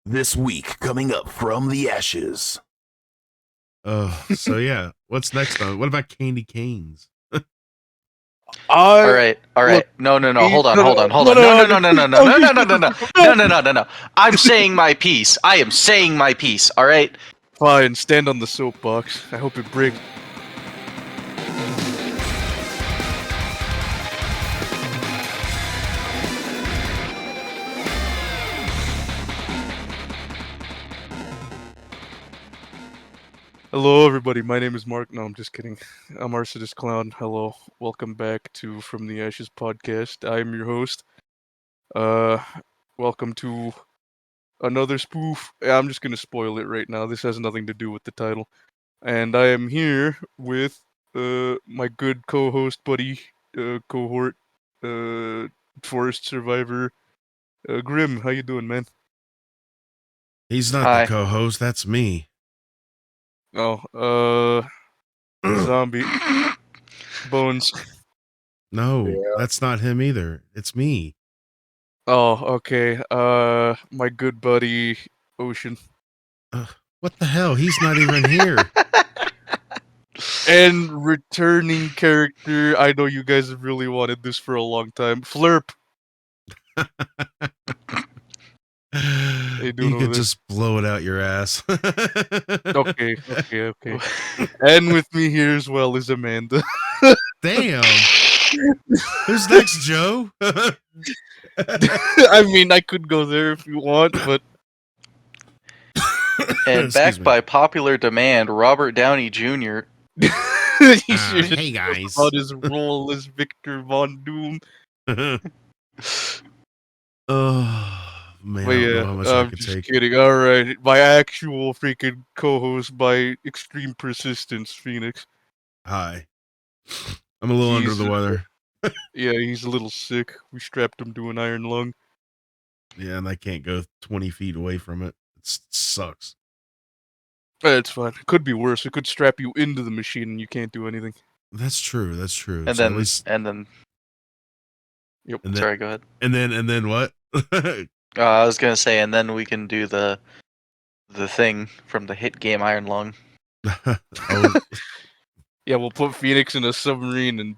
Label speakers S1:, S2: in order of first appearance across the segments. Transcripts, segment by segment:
S1: This week, coming up from the ashes.
S2: So yeah, what's next on? What about candy canes?
S3: All right. No. Hold on. No. I'm saying my piece. I am saying my piece. All right.
S4: Fine, stand on the soapbox. I hope it breaks. Hello, everybody. My name is Mark. No, I'm just kidding. I'm Arson Clown. Hello. Welcome back to From the Ashes podcast. I am your host. Welcome to another spoof. I'm just gonna spoil it right now. This has nothing to do with the title. And I am here with my good co-host buddy, cohort, forest survivor, Grim. How you doing, man?
S2: He's not
S3: Hi.
S2: the co-host. That's me.
S4: Oh, Zombie Bones.
S2: No, that's not him either. It's me.
S4: Oh, okay. My good buddy, Ocean.
S2: What the hell? He's not even here.
S4: And returning character, I know you guys have really wanted this for a long time. Flurp.
S2: You
S4: doing over
S2: could
S4: there?
S2: just blow it out your ass.
S4: Okay. And with me here as well is Amanda.
S2: Damn. Who's next, Joe?
S4: I mean, I could go there if you want, but
S3: And backed by popular demand, Robert Downey Jr.
S2: Hey guys.
S4: About his role as Victor Von Doom.
S2: Oh man,
S4: But
S2: I
S4: yeah,
S2: don't know how much I
S4: I'm
S2: could
S4: just
S2: take.
S4: kidding. Alright, my actual freaking co-host by extreme persistence, Phoenix.
S2: Hi. I'm a little under the weather.
S4: Yeah, he's a little sick. We strapped him to an iron lung.
S2: Yeah, and I can't go 20 feet away from it. It sucks.
S4: It's fine. It could be worse. It could strap you into the machine and you can't do anything.
S2: That's true.
S3: And
S2: so
S3: then,
S2: at least,
S4: Yep.
S2: and then,
S3: sorry, go ahead.
S2: and then what?
S3: I was gonna say, and then we can do the thing from the hit game Iron Lung.
S2: Oh,
S4: Yeah, we'll put Phoenix in a submarine and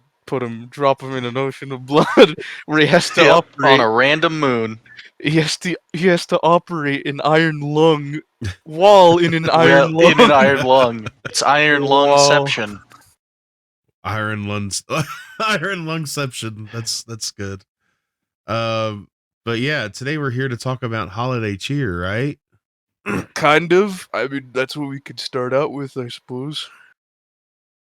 S4: drop him in an ocean of blood where he has to operate
S3: on a random moon.
S4: He has to operate an iron lung while in an iron lung.
S3: In an iron lung. It's iron lungception.
S2: Iron lungception. That's good. But yeah, today we're here to talk about holiday cheer, right?
S4: Kind of. I mean, that's what we could start out with, I suppose.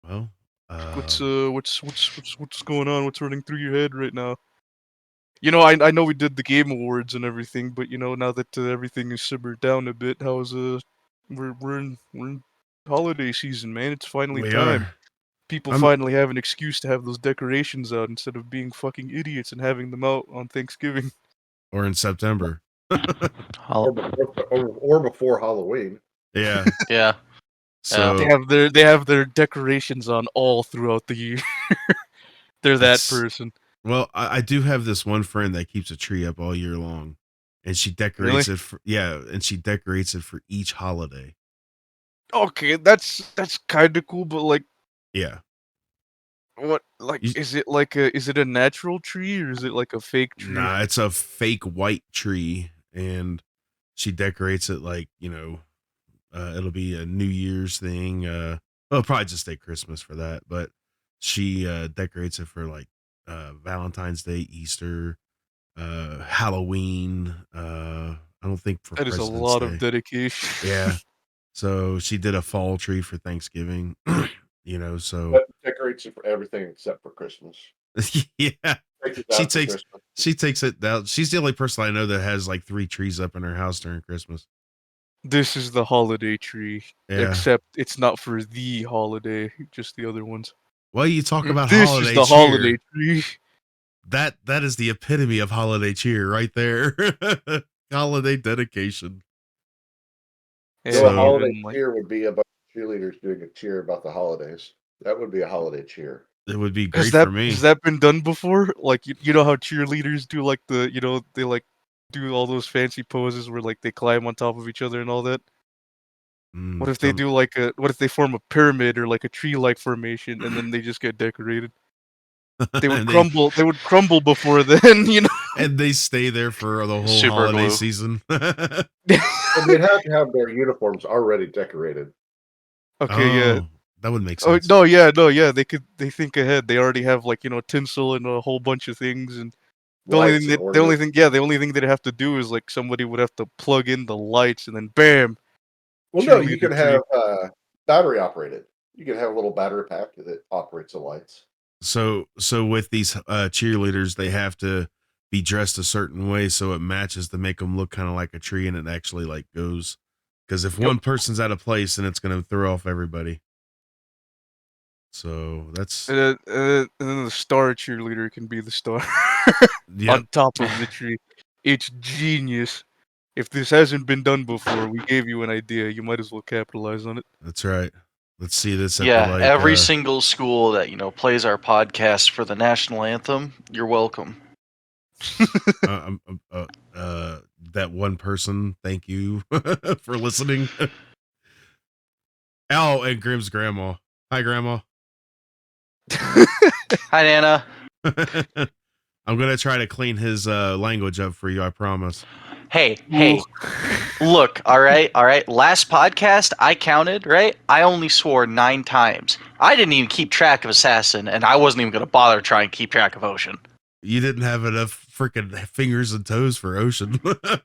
S2: Well,
S4: what's going on? What's running through your head right now? You know, I know we did the Game Awards and everything, but you know, now that everything is simmered down a bit, how's we're in holiday season, man. It's finally time. People finally have an excuse to have those decorations out instead of being fucking idiots and having them out on Thanksgiving
S2: or in September,
S5: or before Halloween.
S2: Yeah.
S3: Yeah.
S2: So
S4: they have their decorations on all throughout the year. They're that person.
S2: Well, I do have this one friend that keeps a tree up all year long, and she decorates it for each holiday.
S4: Okay, that's kind of cool, but like,
S2: yeah.
S4: What is it like is it a natural tree or is it like a fake tree?
S2: Nah, it's a fake white tree, and she decorates it like, it'll be a New Year's thing. Well, probably just say Christmas for that, but she decorates it for like Valentine's Day, Easter, Halloween. I don't think for
S4: that is
S2: President's
S4: a lot
S2: Day.
S4: Of dedication.
S2: Yeah. So she did a fall tree for Thanksgiving. So
S5: that decorates it for everything except for Christmas.
S2: Yeah. She takes it down. She's the only person I know that has like 3 trees up in her house during Christmas.
S4: This is the holiday tree, except it's not for the holiday, just the other ones.
S2: Well, you talk about
S4: this
S2: holiday
S4: is the
S2: cheer.
S4: Holiday tree.
S2: That is the epitome of holiday cheer right there. Holiday dedication.
S5: So a holiday cheer would be about cheerleaders doing a cheer about the holidays. That would be a holiday cheer.
S2: It would be great for me.
S4: Has that been done before? Like you know how cheerleaders do like they like do all those fancy poses where like they climb on top of each other and all that? What if they
S2: Some-
S4: do like what if they form a pyramid or like a tree-like formation and then they just get decorated? They would
S2: and
S4: crumble. They would crumble before then, you know.
S2: and they stay there for the whole
S3: Super
S2: holiday
S3: glue.
S2: season.
S5: And they'd have to have their uniforms already decorated.
S4: Okay, yeah.
S2: That would make
S4: Oh
S2: sense.
S4: no, yeah, no, yeah. They think ahead. They already have like tinsel and a whole bunch of things, and the only
S5: Lights
S4: thing
S5: and
S4: that the only
S5: ornaments.
S4: thing yeah the only thing they'd have to do is like somebody would have to plug in the lights and then bam.
S5: Well, no, you
S4: cheerleader
S5: can
S4: tree.
S5: have battery operated. You can have a little battery pack that operates the lights.
S2: So with these cheerleaders, they have to be dressed a certain way so it matches to make them look kind of like a tree, and it actually like goes. Because if one person's out of place, then it's going to throw off everybody. So that's
S4: And then the star cheerleader can be the star
S2: yep.
S4: on top of the tree. It's genius. If this hasn't been done before, we gave you an idea. You might as well capitalize on it.
S2: That's right. Let's see this at
S3: Yeah,
S2: the like
S3: every single school that plays our podcast for the national anthem, you're welcome.
S2: that one person. Thank you for listening. Oh, and Grimm's grandma. Hi, Grandma.
S3: Hi, Nana.
S2: I'm gonna try to clean his language up for you. I promise.
S3: Hey, look, all right. Last podcast, I counted, right? I only swore 9 times. I didn't even keep track of Assassin, and I wasn't even going to bother trying to keep track of Ocean.
S2: You didn't have enough freaking fingers and toes for Ocean.
S3: I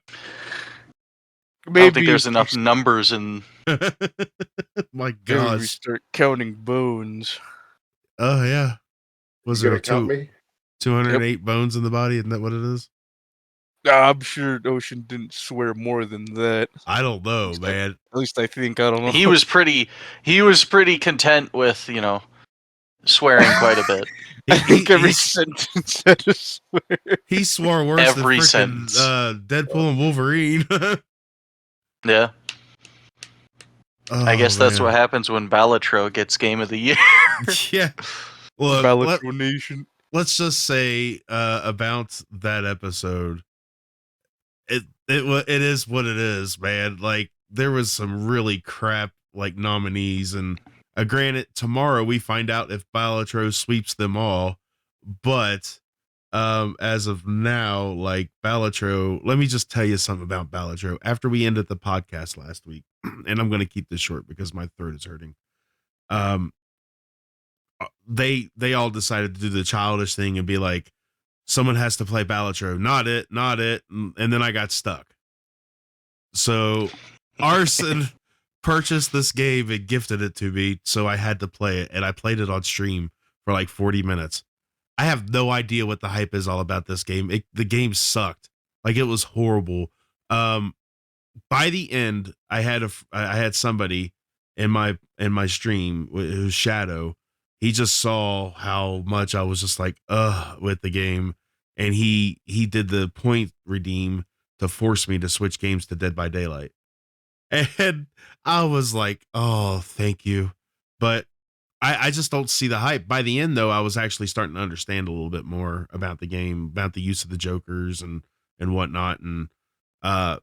S3: don't think there's enough numbers in.
S2: My
S4: Maybe we
S2: gosh.
S4: start counting bones.
S2: Oh yeah. Was
S5: You
S2: there
S5: gonna count me?
S2: 208 bones in the body? Isn't that what it is?
S4: I'm sure Ocean didn't swear more than that.
S2: I don't know, man.
S4: At least I think. I don't know.
S3: He was pretty content with, swearing quite a bit.
S4: I think every sentence had a swear.
S2: He swore worse
S3: Every
S2: than
S3: sentence.
S2: freaking Deadpool and Wolverine.
S3: Yeah. I guess that's
S2: man.
S3: what happens when Balatro gets Game of the Year.
S2: Yeah. Look,
S4: Balatronation.
S2: let's just say about that episode. It is what it is, man. Like there was some really crap like nominees, and granted, tomorrow we find out if Balatro sweeps them all. But as of now, like Balatro, let me just tell you something about Balatro. After we ended the podcast last week, and I'm going to keep this short because my throat is hurting. They all decided to do the childish thing and be like, someone has to play Balatro, not it, and then I got stuck. So Arson purchased this game and gifted it to me, so I had to play it, and I played it on stream for like 40 minutes. I have no idea what the hype is all about this game. The game sucked. Like it was horrible. By the end, I had somebody in my stream who's Shadow. He just saw how much I was just like with the game, and he did the point redeem to force me to switch games to Dead by Daylight. And I was like, oh, thank you. But I just don't see the hype. By the end, though, I was actually starting to understand a little bit more about the game, about the use of the jokers and whatnot. And I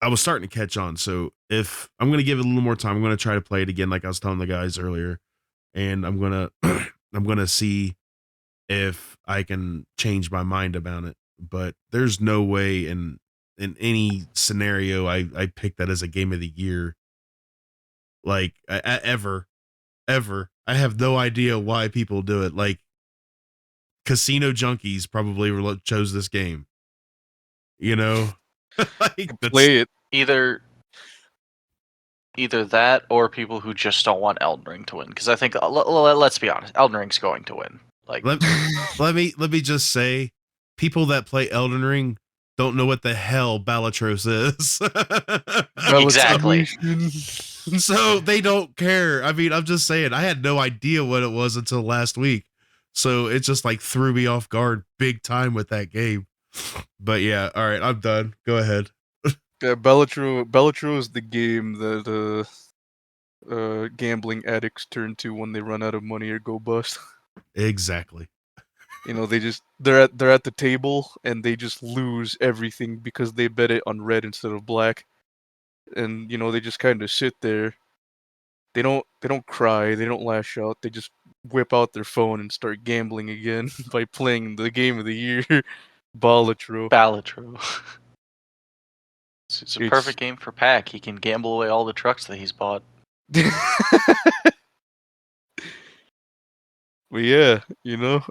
S2: was starting to catch on. So if I'm going to give it a little more time, I'm going to try to play it again, like I was telling the guys earlier. And I'm going to I'm going to see if I can change my mind about it. But there's no way in any scenario I pick that as a game of the year. Like ever. I have no idea why people do it. Like casino junkies probably chose this game. Like
S4: Play it.
S3: Either that or people who just don't want Elden Ring to win. Because I think, let's be honest, Elden Ring's going to win. Like,
S2: let me just say, people that play Elden Ring don't know what the hell Balatros is.
S3: Exactly.
S2: So they don't care. I mean, I'm just saying, I had no idea what it was until last week. So it just like threw me off guard big time with that game. But yeah, all right, I'm done. Go ahead.
S4: Yeah, Balatro is the game that gambling addicts turn to when they run out of money or go bust.
S2: Exactly.
S4: You know, they're at the table and they just lose everything because they bet it on red instead of black. And you know, they just kind of sit there. They don't cry, they don't lash out. They just whip out their phone and start gambling again by playing the game of the year, Balatro.
S3: Balatro. It's a
S4: It's
S3: perfect game for Pac. He can gamble away all the trucks that he's bought.
S4: But yeah, you know.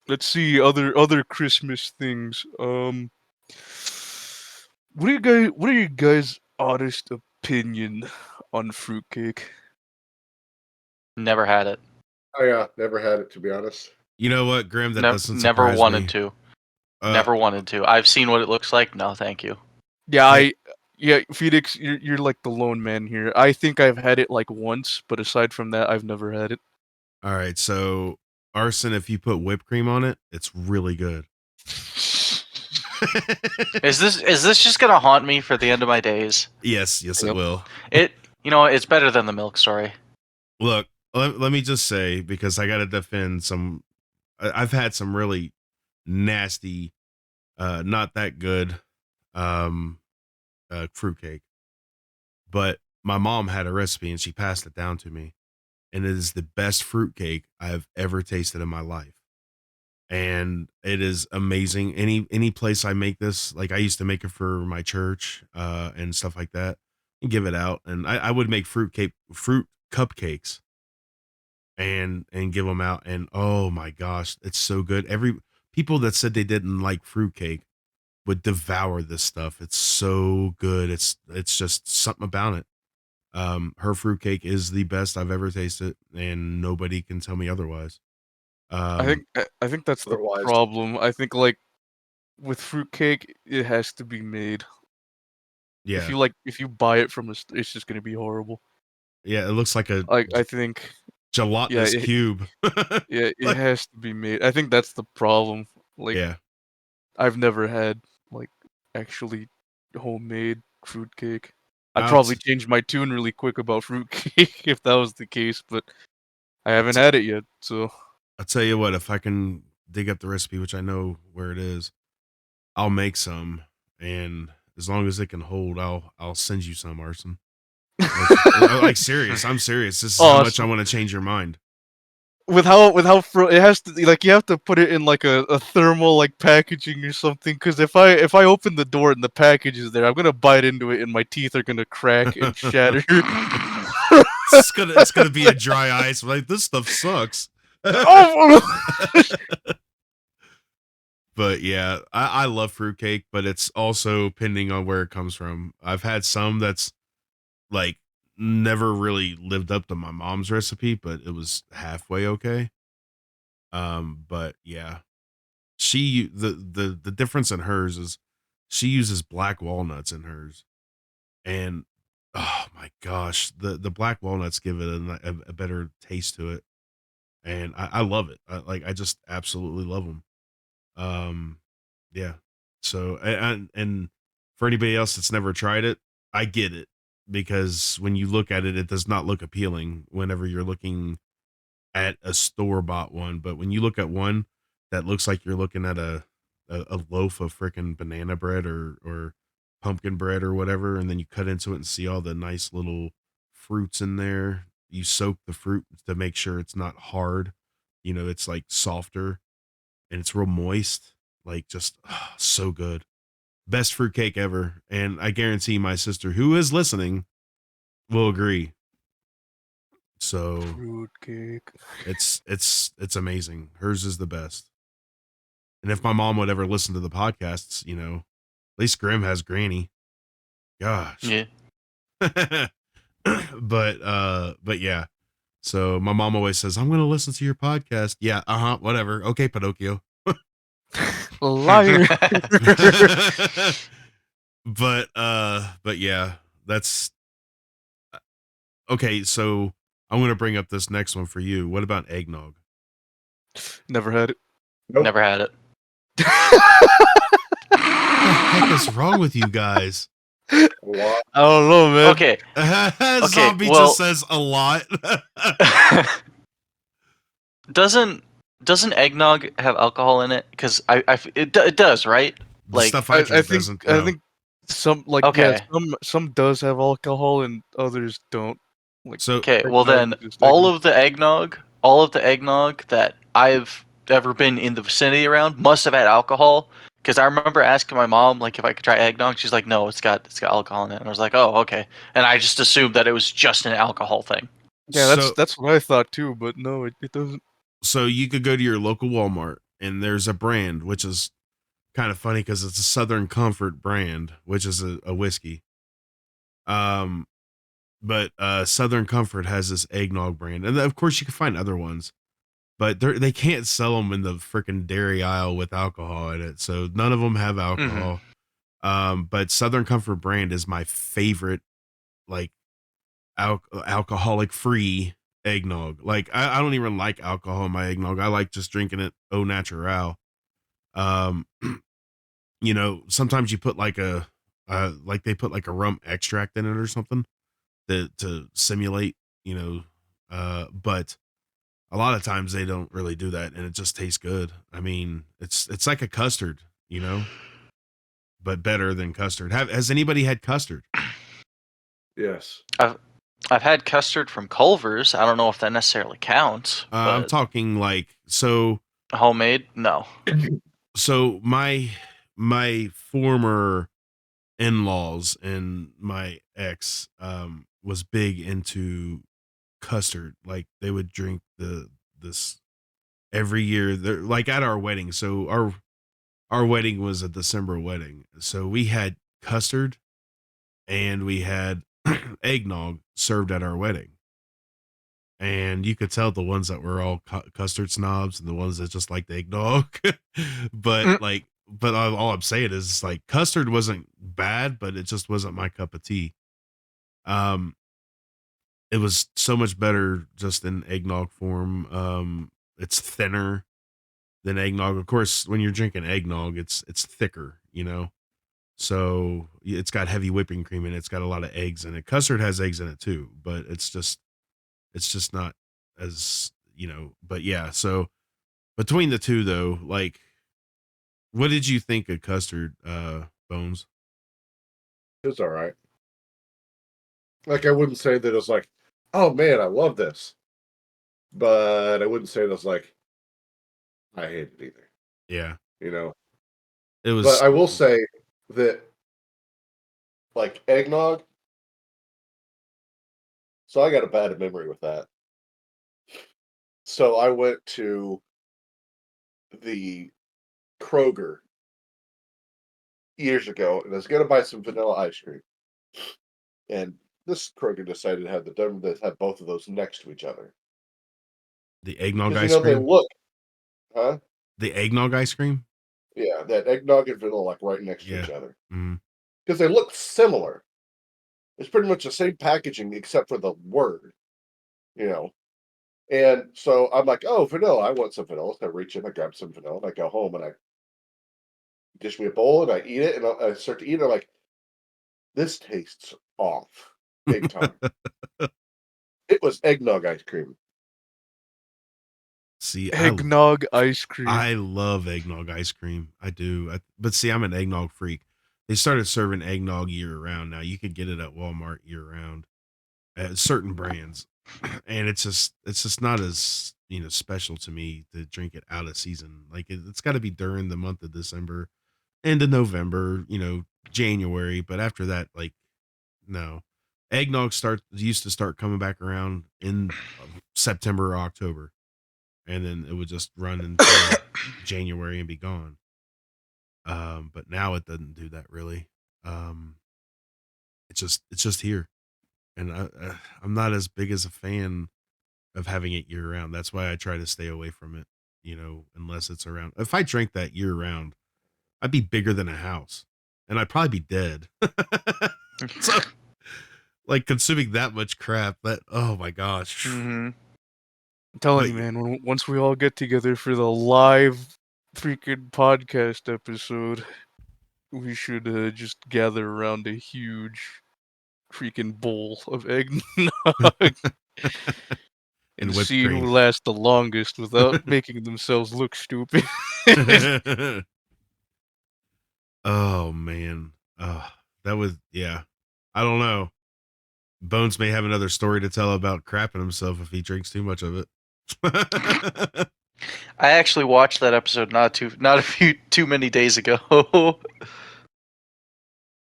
S4: Let's see other Christmas things. What are you guys' honest opinion on fruitcake?
S3: Never had it.
S5: Oh yeah, never had it, to be honest.
S2: You know what, Grim? That doesn't
S3: Never
S2: surprise
S3: wanted
S2: me.
S3: to. Never wanted to. I've seen what it looks like. No, thank you.
S4: Yeah, Felix, you're like the lone man here. I think I've had it like once, but aside from that, I've never had it.
S2: All right, so Arson, if you put whipped cream on it, it's really good.
S3: Is this just gonna haunt me for the end of my days?
S2: Yes, it
S4: Yep.
S2: will.
S3: It's better than the milk story.
S2: Look, let me just say, because I got to defend some. I've had some really nasty, not that good, fruitcake. But my mom had a recipe and she passed it down to me, and it is the best fruitcake I've ever tasted in my life. And it is amazing. Any place I make this, like I used to make it for my church, and stuff like that, and give it out. And I would make fruit cupcakes and give them out. And oh my gosh, it's so good. Every people that said they didn't like fruitcake would devour this stuff. It's so good. It's just something about it. Her fruitcake is the best I've ever tasted, and nobody can tell me otherwise.
S4: I think that's the
S5: Otherwise-
S4: problem. I think like with fruitcake, it has to be made.
S2: Yeah,
S4: If you buy it from it's just gonna be horrible.
S2: yeah, it looks like a
S4: Like I think
S2: gelatinous cube.
S4: yeah, it has to be made. I think that's the problem. Like
S2: Yeah,
S4: I've never had like actually homemade fruitcake. I'd
S2: I'll
S4: probably
S2: t-
S4: change my tune really quick about fruitcake if that was the case, but I haven't had it yet, so
S2: I'll tell you what, if I can dig up the recipe, which I know where it is, I'll make some, and as long as it can hold, I'll send you some, Arson. Like serious, I'm serious. This is how much I want to change your mind.
S4: with how it has to like you have to put it in like a thermal like packaging or something, because if I open the door and the package is there, I'm gonna bite into it and my teeth are gonna crack and shatter.
S2: It's gonna be a dry ice. Like, this stuff sucks.
S4: Oh,
S2: But yeah, I love fruitcake, but it's also pending on where it comes from. I've had some that's like never really lived up to my mom's recipe, but it was halfway okay. But yeah, the difference in hers is she uses black walnuts in hers, and oh my gosh, the black walnuts give it a better taste to it, and I love it. I just absolutely love them. Yeah. So and for anybody else that's never tried it, I get it, because when you look at it, it does not look appealing whenever you're looking at a store bought one. But when you look at one that looks like you're looking at a loaf of freaking banana bread or pumpkin bread or whatever, and then you cut into it and see all the nice little fruits in there. You soak the fruit to make sure it's not hard. It's like softer and it's real moist. Like, just so good. Best fruitcake ever. And I guarantee my sister, who is listening, will agree. So
S4: fruitcake.
S2: it's amazing. Hers is the best. And if my mom would ever listen to the podcasts, at least Grim has Granny. Gosh.
S3: Yeah.
S2: but yeah. So my mom always says, I'm gonna listen to your podcast. Yeah, whatever. Okay, Pinocchio.
S4: Liar.
S2: But yeah, that's okay. So I'm gonna bring up this next one for you. What about eggnog?
S4: Never had it.
S5: Nope.
S3: Never had it.
S2: What the heck is wrong with you guys?
S5: A lot.
S4: I don't know, man.
S3: Okay.
S2: Zombie
S3: well-
S2: just says a lot.
S3: Doesn't doesn't eggnog have alcohol in it? Because it does, right?
S2: The
S3: Like,
S2: stuff I drink doesn't.
S4: I
S2: No.
S4: think some
S3: Okay.
S4: some does have alcohol and others don't. Like,
S2: So
S3: okay, well
S4: eggnog
S3: then,
S4: is just eggnog.
S3: all of the eggnog that I've ever been in the vicinity around must have had alcohol. Because I remember asking my mom, like, if I could try eggnog. She's like, no, it's got alcohol in it. And I was like, oh, okay. And I just assumed that it was just an alcohol thing.
S4: Yeah,
S2: so
S4: that's what I thought too, but no, it doesn't.
S2: so you could go to your local Walmart and there's a brand which is kind of funny because it's a Southern Comfort brand, which is a whiskey. But Southern Comfort has this eggnog brand, and of course you can find other ones, but they can't sell them in the freaking dairy aisle with alcohol in it, so none of them have alcohol. But Southern Comfort brand is my favorite, like alcoholic free eggnog. Like I don't even like alcohol in my eggnog. I like just drinking it au natural. Um, sometimes you put like like they put like a rum extract in it or something to simulate, but a lot of times they don't really do that and it just tastes good. I mean, it's like a custard, but better than custard. Has anybody had custard?
S5: Yes.
S3: I've had custard from Culver's. I don't know if that necessarily counts.
S2: I'm
S3: But
S2: talking like so
S3: homemade? No.
S2: so my former in-laws and my ex was big into custard. Like they would drink this every year. They're like at our wedding. So our wedding was a December wedding. So we had custard and we had eggnog served at our wedding. And you could tell the ones that were all custard snobs and the ones that just liked eggnog. but all I'm saying is like custard wasn't bad, but it just wasn't my cup of tea. It was so much better just in eggnog form. It's thinner than eggnog. Of course, when you're drinking eggnog, it's thicker, So it's got heavy whipping cream and it's got a lot of eggs in it. Custard has eggs in it too, but it's just not as, but yeah. So between the two though, like, what did you think of custard, Bones?
S5: It was all right. Like, I wouldn't say that it was like, oh man, I love this. But I wouldn't say it was like, I hate it either.
S2: Yeah.
S5: It was. But I will say that, like, eggnog. So I got a bad memory with that. So I went to the Kroger years ago and I was going to buy some vanilla ice cream. And this Kroger decided to have that had both of those next to each other.
S2: The eggnog
S5: ice
S2: cream?
S5: They look, huh?
S2: The eggnog ice cream?
S5: Yeah, that eggnog and vanilla like right next to each other.
S2: Mm-hmm.
S5: Because they look similar. It's pretty much the same packaging except for the word, And so I'm like, oh, vanilla. I want some vanilla. So I reach in, I grab some vanilla, and I go home and I dish me a bowl and I eat it. And I start to eat it. I'm like, this tastes off big time. It was eggnog ice cream.
S2: See,
S4: eggnog ice cream.
S2: I love eggnog ice cream. I do. But see, I'm an eggnog freak. They started serving eggnog year round now. You could get it at Walmart year round at certain brands. And it's just not as, special to me to drink it out of season. Like it's got to be during the month of December, end of November, January. But after that, like, no. Eggnog used to start coming back around in September or October. And then it would just run until January and be gone. But now it doesn't do that really. It's just here, and I'm not as big as a fan of having it year round. That's why I try to stay away from it. Unless it's around. If I drank that year round, I'd be bigger than a house, and I'd probably be dead. So, like consuming that much crap, oh my gosh.
S4: Mm-hmm. I'm telling you, man, once we all get together for the live freaking podcast episode, we should just gather around a huge freaking bowl of eggnog.
S2: And
S4: And
S2: whipped
S4: see who
S2: cream.
S4: lasts the longest without making themselves look stupid.
S2: Oh man. That was yeah. I don't know. Bones may have another story to tell about crapping himself if he drinks too much of it.
S3: I actually watched that episode not too many days ago.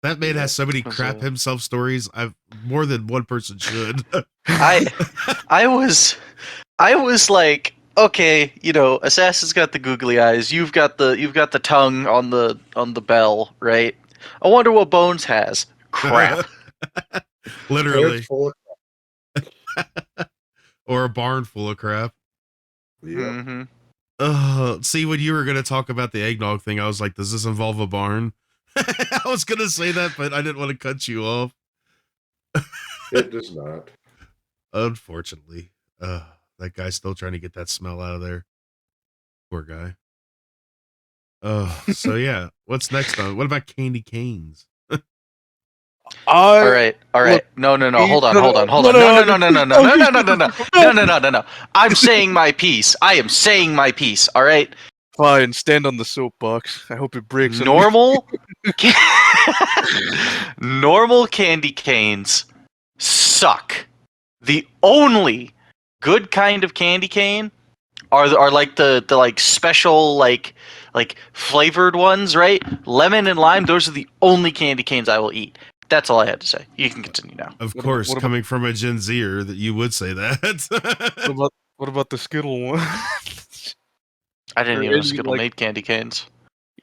S2: That man has so many
S3: Was,
S2: crap himself stories. I've more than one person should.
S3: I was like, okay, Assassin's got the googly eyes. You've got the tongue on the bell, right? I wonder what Bones has. Crap.
S2: Literally.
S5: Pants full
S2: Or a barn full of crap.
S5: yeah.
S3: Mm-hmm.
S2: See, when you were going to talk about the eggnog thing, I was like, does this involve a barn? I was going to say that, but I didn't want to cut you off.
S5: It does not.
S2: Unfortunately. That guy's still trying to get that smell out of there. Poor guy. So yeah. What's next on? What about candy canes?
S3: All right.
S4: Look,
S3: No. Hold on.
S4: no,
S3: No. I'm saying my piece. I am saying my piece. All right.
S4: Fine, stand on the soapbox. I hope it breaks.
S3: Normal normal candy canes suck. The only good kind of candy cane are like the like special like flavored ones, right? Lemon and lime, those are the only candy canes I will eat. That's all I had to say. You can continue now.
S2: Of
S4: What
S2: course,
S4: about-
S2: coming from a Gen Zer, that you would say that.
S4: What about the Skittle one?
S3: I didn't
S4: Or
S3: even know
S4: any,
S3: Skittle
S4: like-
S3: made candy canes.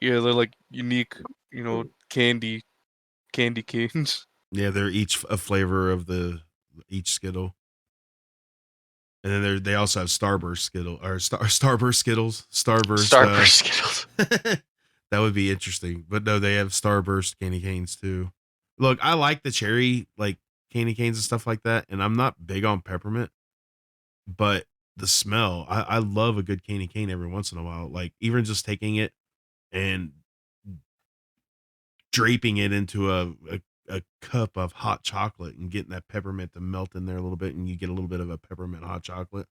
S4: Yeah, they're like unique, candy canes.
S2: Yeah, they're each a flavor of each Skittle. And then they also have Starburst Skittle or Starburst Skittles.
S3: Starburst Skittles.
S2: That would be interesting. But no, they have Starburst candy canes too. Look, I like the cherry like candy canes and stuff like that, and I'm not big on peppermint, but the smell, I love a good candy cane every once in a while. Like even just taking it and draping it into a cup of hot chocolate and getting that peppermint to melt in there a little bit, and you get a little bit of a peppermint hot chocolate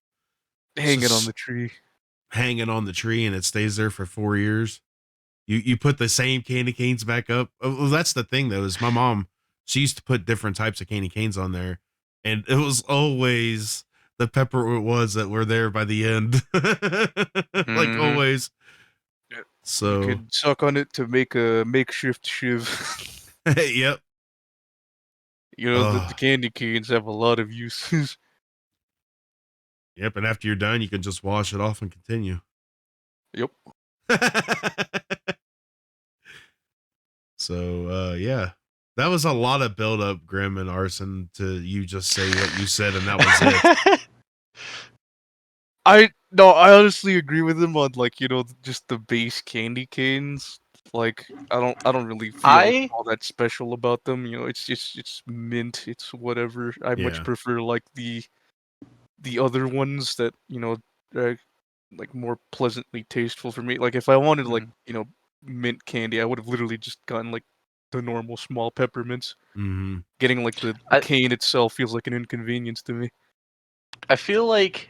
S4: Hanging on the tree.
S2: hanging on the tree, and it stays there for 4 years. You put the same candy canes back up. Well, that's the thing though, is my mom, she used to put different types of candy canes on there, and it was always the peppermint ones that were there by the end. Like always.
S4: Yep.
S2: So
S4: You could suck on it to make a makeshift shiv.
S2: yep.
S4: The candy canes have a lot of uses.
S2: Yep, and after you're done, you can just wash it off and continue.
S4: Yep.
S2: So yeah, that was a lot of build up, Grim and Arson, to you just say what you said, and that was it.
S4: I honestly agree with him on just the base candy canes. Like I don't really feel all that special about them. It's mint. It's whatever. I
S2: Yeah.
S4: much prefer like the other ones that are like more pleasantly tasteful for me. Like if I wanted like mint candy, I would have literally just gotten like the normal small peppermints.
S2: Mm-hmm.
S4: Getting like the cane itself feels like an inconvenience to me.
S3: I feel like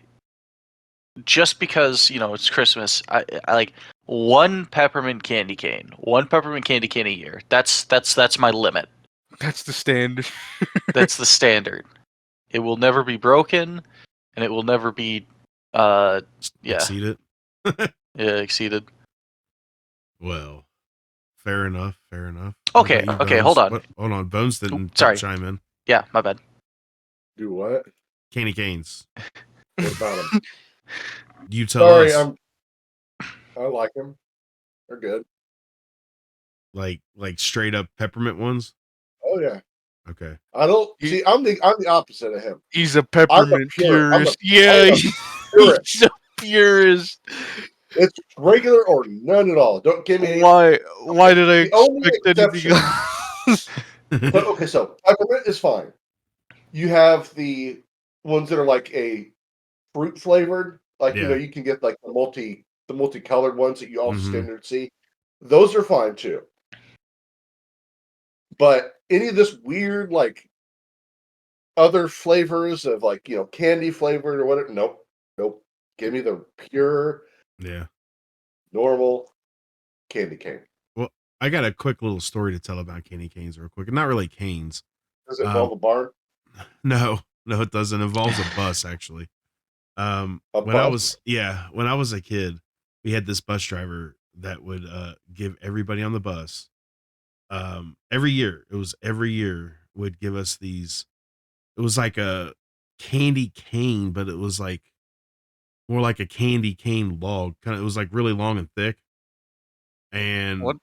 S3: just because it's Christmas, I like one peppermint candy cane a year. That's my limit.
S4: That's the standard.
S3: That's the standard. It will never be broken, and it will never be
S2: Exceed it.
S3: exceeded.
S2: Well, fair enough.
S3: Okay,
S2: What about you,
S3: okay,
S2: Bones?
S3: hold on.
S2: Hold on, Bones didn't
S3: sorry.
S2: chime in.
S3: Yeah, my bad.
S5: Do what?
S2: Candy canes.
S5: What about them?
S2: You tell
S5: Sorry,
S2: us.
S5: I like them. They're good.
S2: Like straight up peppermint ones.
S5: Oh yeah.
S2: Okay.
S5: I don't see. I'm the opposite of him.
S4: He's a peppermint purist.
S5: I'm a purist.
S4: He's a purist.
S5: It's regular or none at all. Don't give me.
S4: Why did I
S5: The only
S4: expect anything else?
S5: But okay, so peppermint is fine. You have the ones that are like a fruit flavored, like
S2: Yeah.
S5: you can get like the multicolored ones that you also
S2: Mhm.
S5: standard see. Those are fine too. But any of this weird like other flavors of like, candy flavored or whatever. Nope. Nope. Give me the pure,
S2: Yeah.
S5: normal candy cane.
S2: Well, I got a quick little story to tell about candy canes real quick. Not really canes.
S5: Does it involve a barn?
S2: No, it doesn't. It involves a bus actually.
S5: A
S2: When I
S5: bus?
S2: was a kid, we had this bus driver that would give everybody on the bus every year. It was every year would give us these. It was like a candy cane, but it was like more like a candy cane log. Kind of, it was like really long and thick, and
S4: What?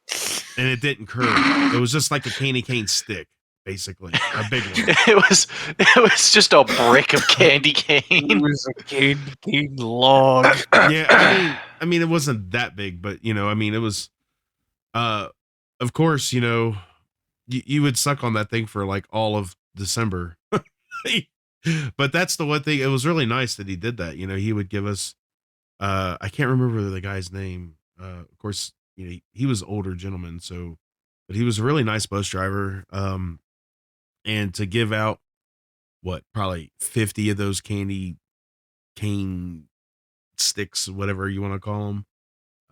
S2: it didn't curve. It was just like a candy cane stick, basically, a big one.
S3: It was just a brick of candy
S4: It
S3: cane.
S4: was a candy cane log.
S2: Yeah, I mean, it wasn't that big, but I mean, it was. Of course, you would suck on that thing for like all of December. But that's the one thing. It was really nice that he did that. He would give us. I can't remember the guy's name. Of course, he was an older gentleman, so, but he was a really nice bus driver. And to give out probably 50 of those candy cane sticks, whatever you want to call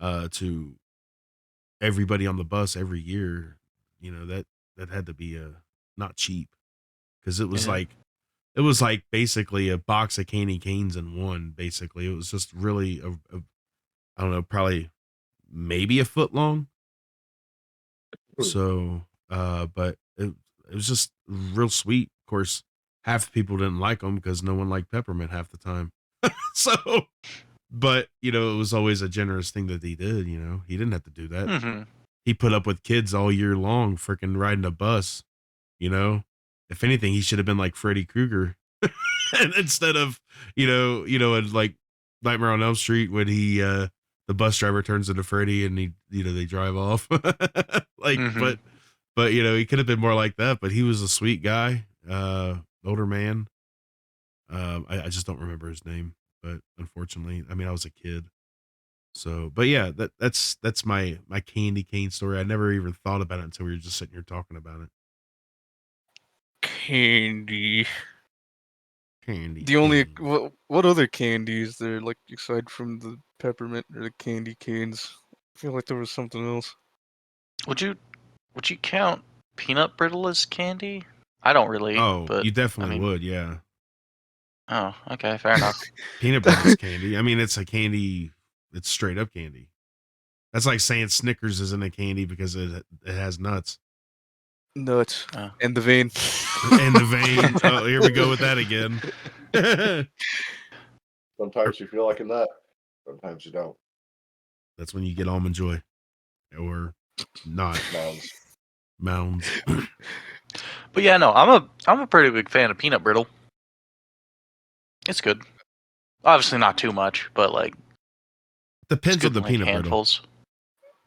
S2: them, to everybody on the bus every year, that had to be not cheap, because it was
S3: Yeah.
S2: like it was like basically a box of candy canes in one. Basically, it was just really I don't know, probably maybe a foot long. So, but it was just real sweet. Of course, half the people didn't like them because no one liked peppermint half the time. So, but it was always a generous thing that he did. He didn't have to do that.
S3: Mhm.
S2: He put up with kids all year long, freaking riding a bus. If anything, he should have been like Freddy Krueger, and instead of in like Nightmare on Elm Street when he the bus driver turns into Freddy and they drive off. Like,
S3: Mhm.
S2: but he could have been more like that. But he was a sweet guy, older man. I just don't remember his name, but unfortunately, I mean, I was a kid. So, but yeah, that's my candy cane story. I never even thought about it until we were just sitting here talking about it.
S4: Candy.
S2: Candy.
S4: The only
S2: cane.
S4: what other candy is there, like, aside from the peppermint or the candy canes? I feel like there was something else.
S3: Would you count peanut brittle as candy? I don't really,
S2: Oh,
S3: but
S2: you definitely
S3: I mean,
S2: would, yeah.
S3: oh, okay, fair enough.
S2: Peanut butter's candy. I mean, it's a candy. It's straight up candy. That's like saying Snickers isn't a candy because it has nuts.
S4: Nuts.
S3: Oh.
S4: And the vein.
S2: And the vein. Oh, here we go with that again.
S5: Sometimes you feel like a nut. Sometimes you don't.
S2: That's when you get almond joy, or not mounds.
S3: But yeah, no, I'm a pretty big fan of peanut brittle. It's good. Obviously not too much, but like it's
S2: Depends
S3: good
S2: on the
S3: in, like,
S2: peanut brittle.
S3: handfuls.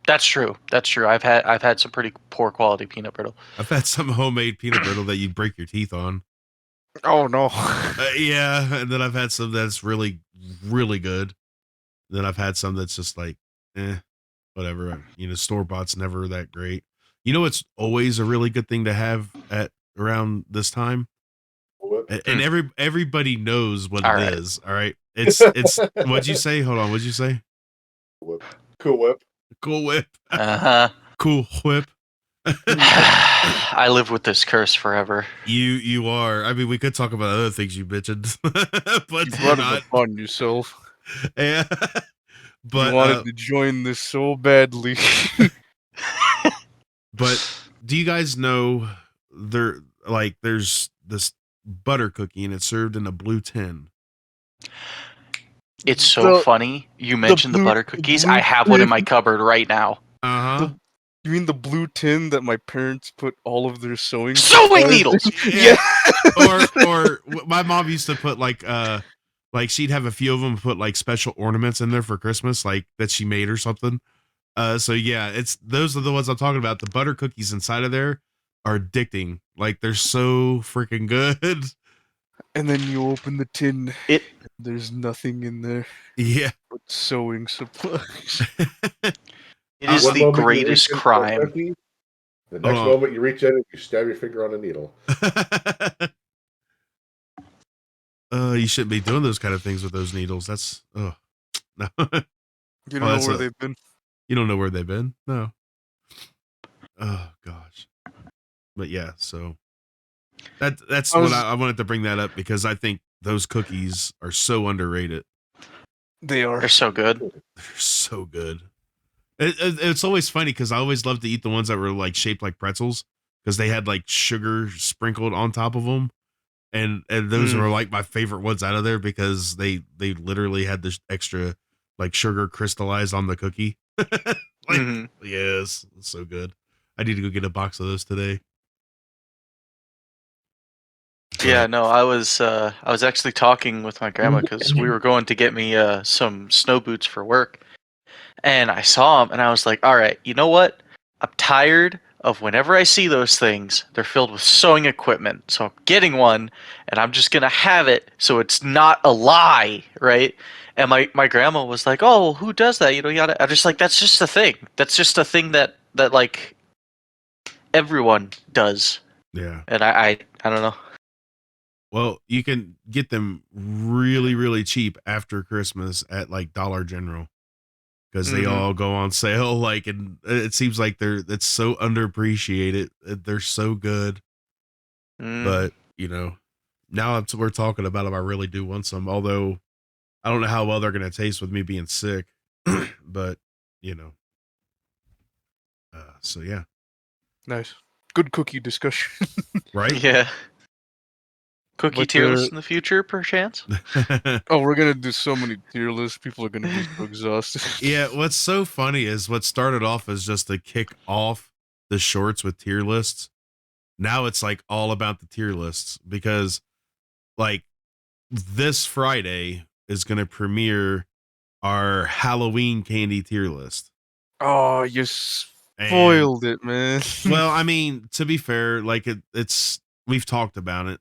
S3: That's true. That's true. I've had some pretty poor quality peanut brittle.
S2: I've had some homemade peanut brittle that you break your teeth on.
S4: Oh no.
S2: Yeah, and then I've had some that's really, really good. Then I've had some that's just like, whatever. Store bought's never that great. It's always a really good thing to have at around this time, and everybody knows what
S3: All
S2: it
S3: right.
S2: is. All right, it's what'd you say? Hold on, what'd you say?
S5: Cool Whip.
S2: Cool Whip.
S3: Uh-huh.
S2: Cool Whip.
S3: I live with this curse forever.
S2: You are. I mean, we could talk about other things you mentioned, but
S4: You
S2: we're
S4: brought it
S2: not.
S4: upon yourself.
S2: Yeah, but
S4: You wanted to join this so badly.
S2: But do you guys know there's this butter cookie and it's served in a blue tin?
S3: It's so
S4: The-
S3: funny you mentioned the
S4: blue-
S3: butter
S4: the
S3: cookies.
S4: blue
S3: I have one in
S4: tin.
S3: my cupboard right now.
S2: Uh-huh.
S4: You mean the blue tin that my parents put all of their sewing
S3: Sewing
S4: supplies
S3: needles!
S4: in?
S2: Yeah. or my mom used to put like she'd have a few of them put like special ornaments in there for Christmas, like that she made or something. So yeah, those are the ones I'm talking about. The butter cookies inside of there are addicting. Like they're so freaking good.
S4: And then you open the tin.
S3: It
S4: There's nothing in there
S2: Yeah.
S4: but sewing supplies.
S3: it is
S5: One
S3: the
S5: moment you
S3: greatest
S5: reach in for a
S3: crime.
S5: cookie, the next
S2: Hold on.
S5: moment you reach in and you stab your finger on a needle.
S2: You shouldn't be doing those kind of things with those needles. That's no.
S4: You
S2: Oh,
S4: don't know
S2: that's
S4: where
S2: a-
S4: they've been.
S2: You don't know where they've been? No. Oh gosh. But yeah, so that's
S4: I
S2: what
S4: was-
S2: I wanted to bring that up because I think those cookies are so underrated.
S4: They are.
S3: They're so good.
S2: They're so good. It's always funny because I always loved to eat the ones that were like shaped like pretzels because they had like sugar sprinkled on top of them, and those were like my favorite ones out of there because they literally had this extra like sugar crystallized on the cookie. Like,
S3: Mhm.
S2: yes, it's so good. I need to go get a box of those today.
S3: Yeah, no, I was actually talking with my grandma because we were going to get me some snow boots for work, and I saw them, and I was like, all right, you know what? I'm tired of whenever I see those things, they're filled with sewing equipment. So I'm getting one, and I'm just gonna have it so it's not a lie, right? And my grandma was like, oh, well, who does that? You know, you gotta. I'm just like, that's just a thing. That's just a thing that like everyone does,
S2: Yeah.
S3: and I don't know.
S2: Well, you can get them really, really cheap after Christmas at like Dollar General because they
S3: Mhm.
S2: all go on sale. Like, and it seems like it's so underappreciated. They're so good,
S3: Mm.
S2: but you know, now we're talking about them. I really do want some. Although I don't know how well they're gonna taste with me being sick, but you know, so yeah,
S4: Nice. Good cookie discussion.
S2: right?
S3: Yeah. Cookie
S4: But,
S3: tier list in the future, perchance?
S4: Oh, we're gonna do so many tier lists. People are gonna be so exhausted.
S2: Yeah, what's so funny is what started off as just to kick off the shorts with tier lists. Now it's like all about the tier lists because like this Friday is going to premiere our Halloween candy tier list.
S4: Oh, you
S2: And
S4: spoiled it, man.
S2: well, I mean, to be fair, like it's we've talked about it.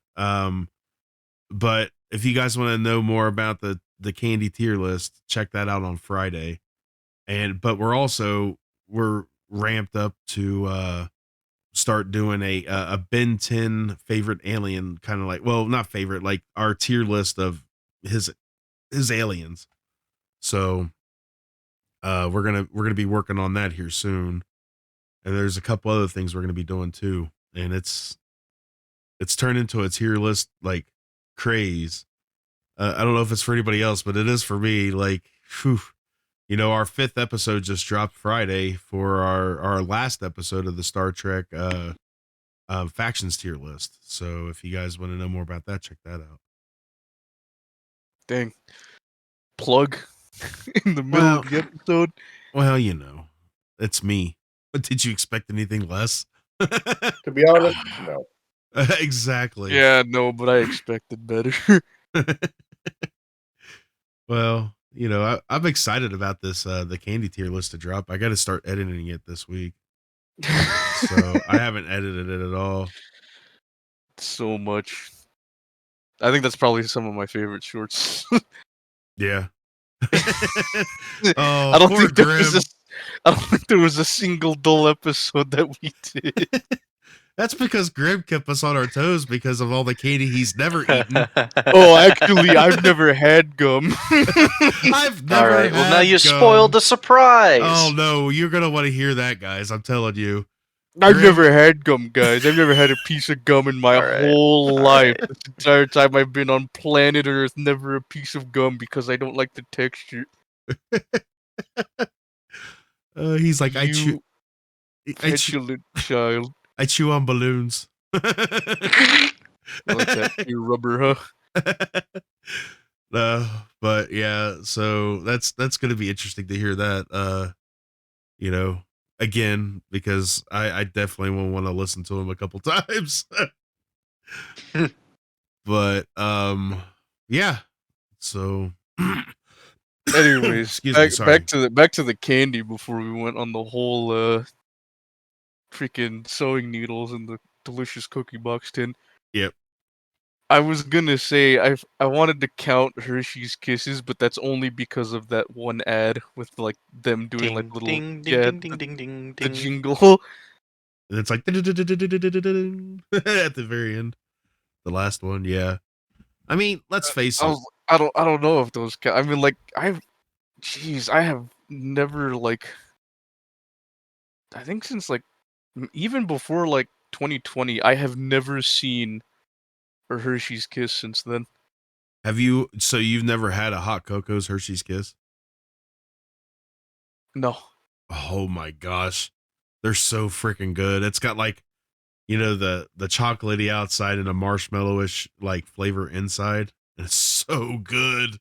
S2: But if you guys want to know more about the candy tier list, check that out on Friday. But we're ramped up to start doing a Ben 10 favorite alien kind of like, well, not favorite, like our tier list of his aliens. So we're gonna be working on that here soon. And there's a couple other things we're gonna be doing too. And it's turned into a tier list like craze. I don't know if it's for anybody else, but it is for me. Like, whew, you know, our 5th episode just dropped Friday for our last episode of the Star Trek factions tier list. So if you guys want to know more about that, check that out.
S4: Dang. Plug in the middle of the episode.
S2: Well, you know, it's me. But did you expect anything less?
S5: To be honest, no.
S2: Exactly.
S4: Yeah, no, but I expected better.
S2: Well, you know, I'm excited about this the candy tier list to drop. I got to start editing it this week. So I haven't edited it at all.
S4: So much. I think that's probably some of my favorite shorts.
S2: Yeah.
S4: I don't
S2: poor
S4: think there
S2: Grim.
S4: was I don't think there was a single dull episode that we did.
S2: That's because Grim kept us on our toes because of all the candy he's never eaten.
S4: Oh, actually, I've never had gum.
S2: I've never.
S3: All right. Well, now
S2: had
S3: you
S2: gum.
S3: spoiled the surprise.
S2: Oh no, you're gonna want to hear that, guys. I'm telling you.
S4: I've
S2: Grim-
S4: never had gum, guys. I've never had a piece of gum in my
S3: All right,
S4: whole
S3: all
S4: life.
S3: right.
S4: This entire time I've been on planet Earth, never a piece of gum because I don't like the texture.
S2: He's like, I chew
S4: petulant child.
S2: I chew on balloons.
S4: Like that pure rubber, huh?
S2: But yeah, so that's gonna be interesting to hear that. You know, again, because I definitely will want to listen to him a couple times. But yeah. So
S4: Anyways,
S2: excuse me, sorry.
S4: back to the candy before we went on the whole freaking sewing needles in the delicious cookie box tin.
S2: Yep.
S4: I was gonna say I wanted to count Hershey's Kisses, but that's only because of that one ad with like them doing
S3: Ding,
S4: like little
S3: ding, ding,
S4: yeah,
S3: ding, ding, ding, ding,
S4: the
S3: ding.
S4: jingle.
S2: And it's like at the very end. The last one, yeah. I mean, let's face
S4: I
S2: it.
S4: was, I don't know if those I mean, like, I have never, like, I think since, like, even before, like, 2020, I have never seen a Hershey's Kiss since then.
S2: Have you? So you've never had a hot cocoa's Hershey's Kiss?
S4: No.
S2: Oh my gosh, they're so freaking good. It's got like, the chocolatey outside and a marshmallowish like flavor inside. And it's so good.